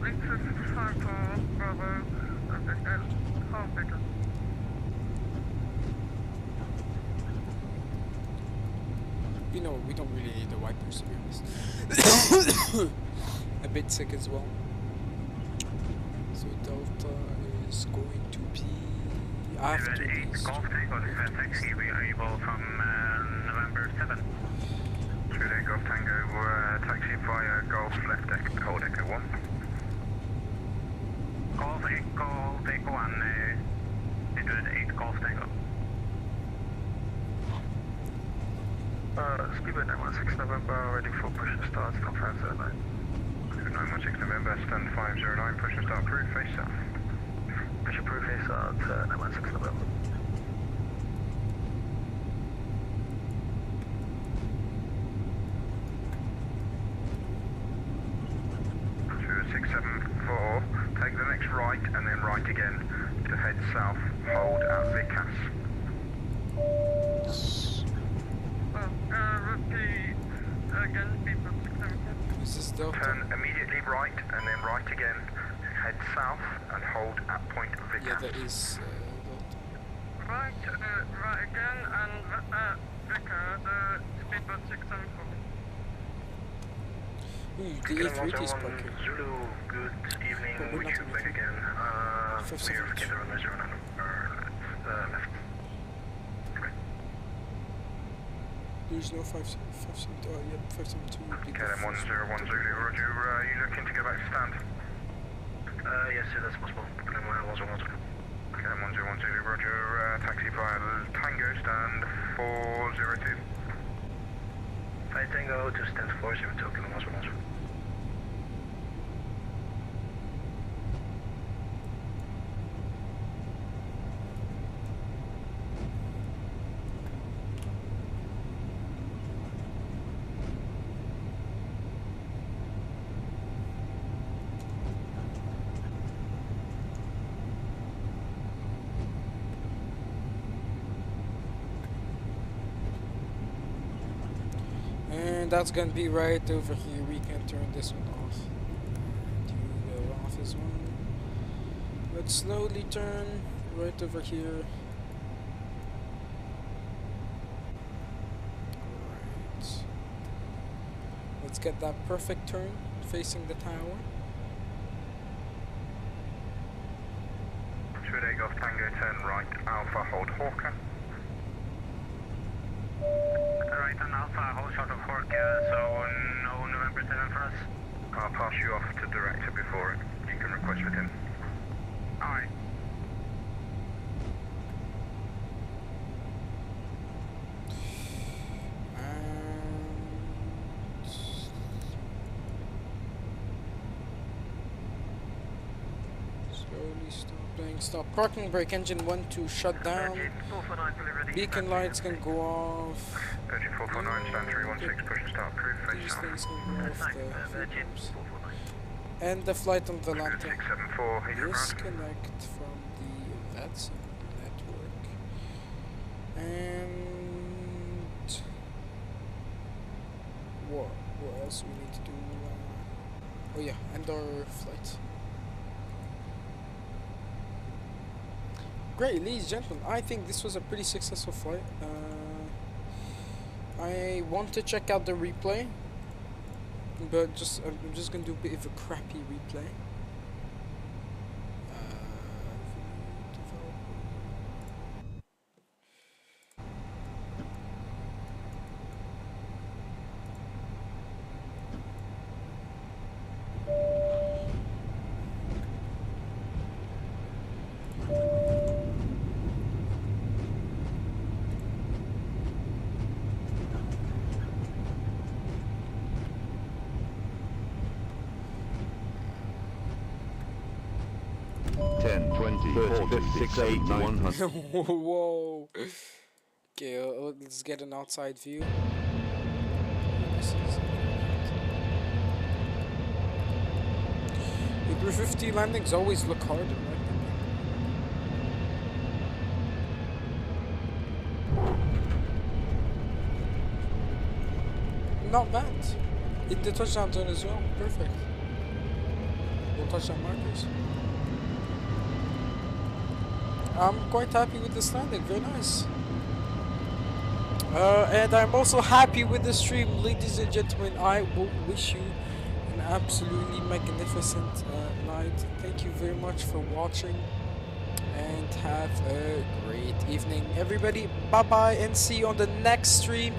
Link 55 for Bravo, hold bigger. You know, we don't really need the wipers, to be honest. A bit sick as well. So Delta is going to be after these. Golf Tango, taxi available from November 7. True Golf Tango, taxi via Golf left deck, hold Echo 1. Golf Echo 1, 8 Golf Tango. Speedbird 916 November, ready for push and start, stand 509. 916 November, stand 509, push and start, approved, face south. Push approved, face south, 916 November. 674, south, hold at Vicas. Repeat again, people 674. Is this Delta? Turn immediately right and then right again. Head south and hold at point Vicas. Yeah, that is Delta. Right again, and Vicar, speedboat 674. Ooh, the A350 is parking. Zulu, good evening. But we're Would not you in back the- again? Fifth We are seconds. together on the 09 left. There's no 572. Oh, yeah, 572 would be the KLM first 1010 Zulu, Roger. You looking to go back to stand? Yes, sir, that's possible. KLM 1010. KLM 1010 Zulu, Roger. Taxi via Tango, stand 402. Flight Tango to stand 402, KLM 1010. And that's gonna be right over here. We can turn this one off. To the office one. Let's slowly turn right over here. Right. Let's get that perfect turn facing the tower. Should I go Tango, turn right, Alpha, hold Hawker. Right on Alpha, hold short of Horka, so no November 7 for us. I'll pass you off to director before it. You can request with him. Alright. Slowly stopping. Stop. Parking brake. Engine 1 to shut down. Beacon lights can go off. Virgin 449, stand 316, push and start, crew, face These south. things can go off the Virgin fumes. 449. And the flight on the Crew lantern. 674, he's around. Disconnect from the VATSIM network. And what else we need to do? Oh yeah, end our flight. Great, ladies and gentlemen, I think this was a pretty successful flight. I want to check out the replay, but I'm just gonna do a bit of a crappy replay. Ten, 20, 40, 50, 80, 100. Whoa. Okay, let's get an outside view. The 350 landings always look hard in my opinion. Not bad. In the touchdown zone as well. Perfect. No touchdown markers. I'm quite happy with this landing, very nice. And I'm also happy with the stream, ladies and gentlemen. I will wish you an absolutely magnificent night. Thank you very much for watching, and have a great evening, everybody. Bye bye, and see you on the next stream.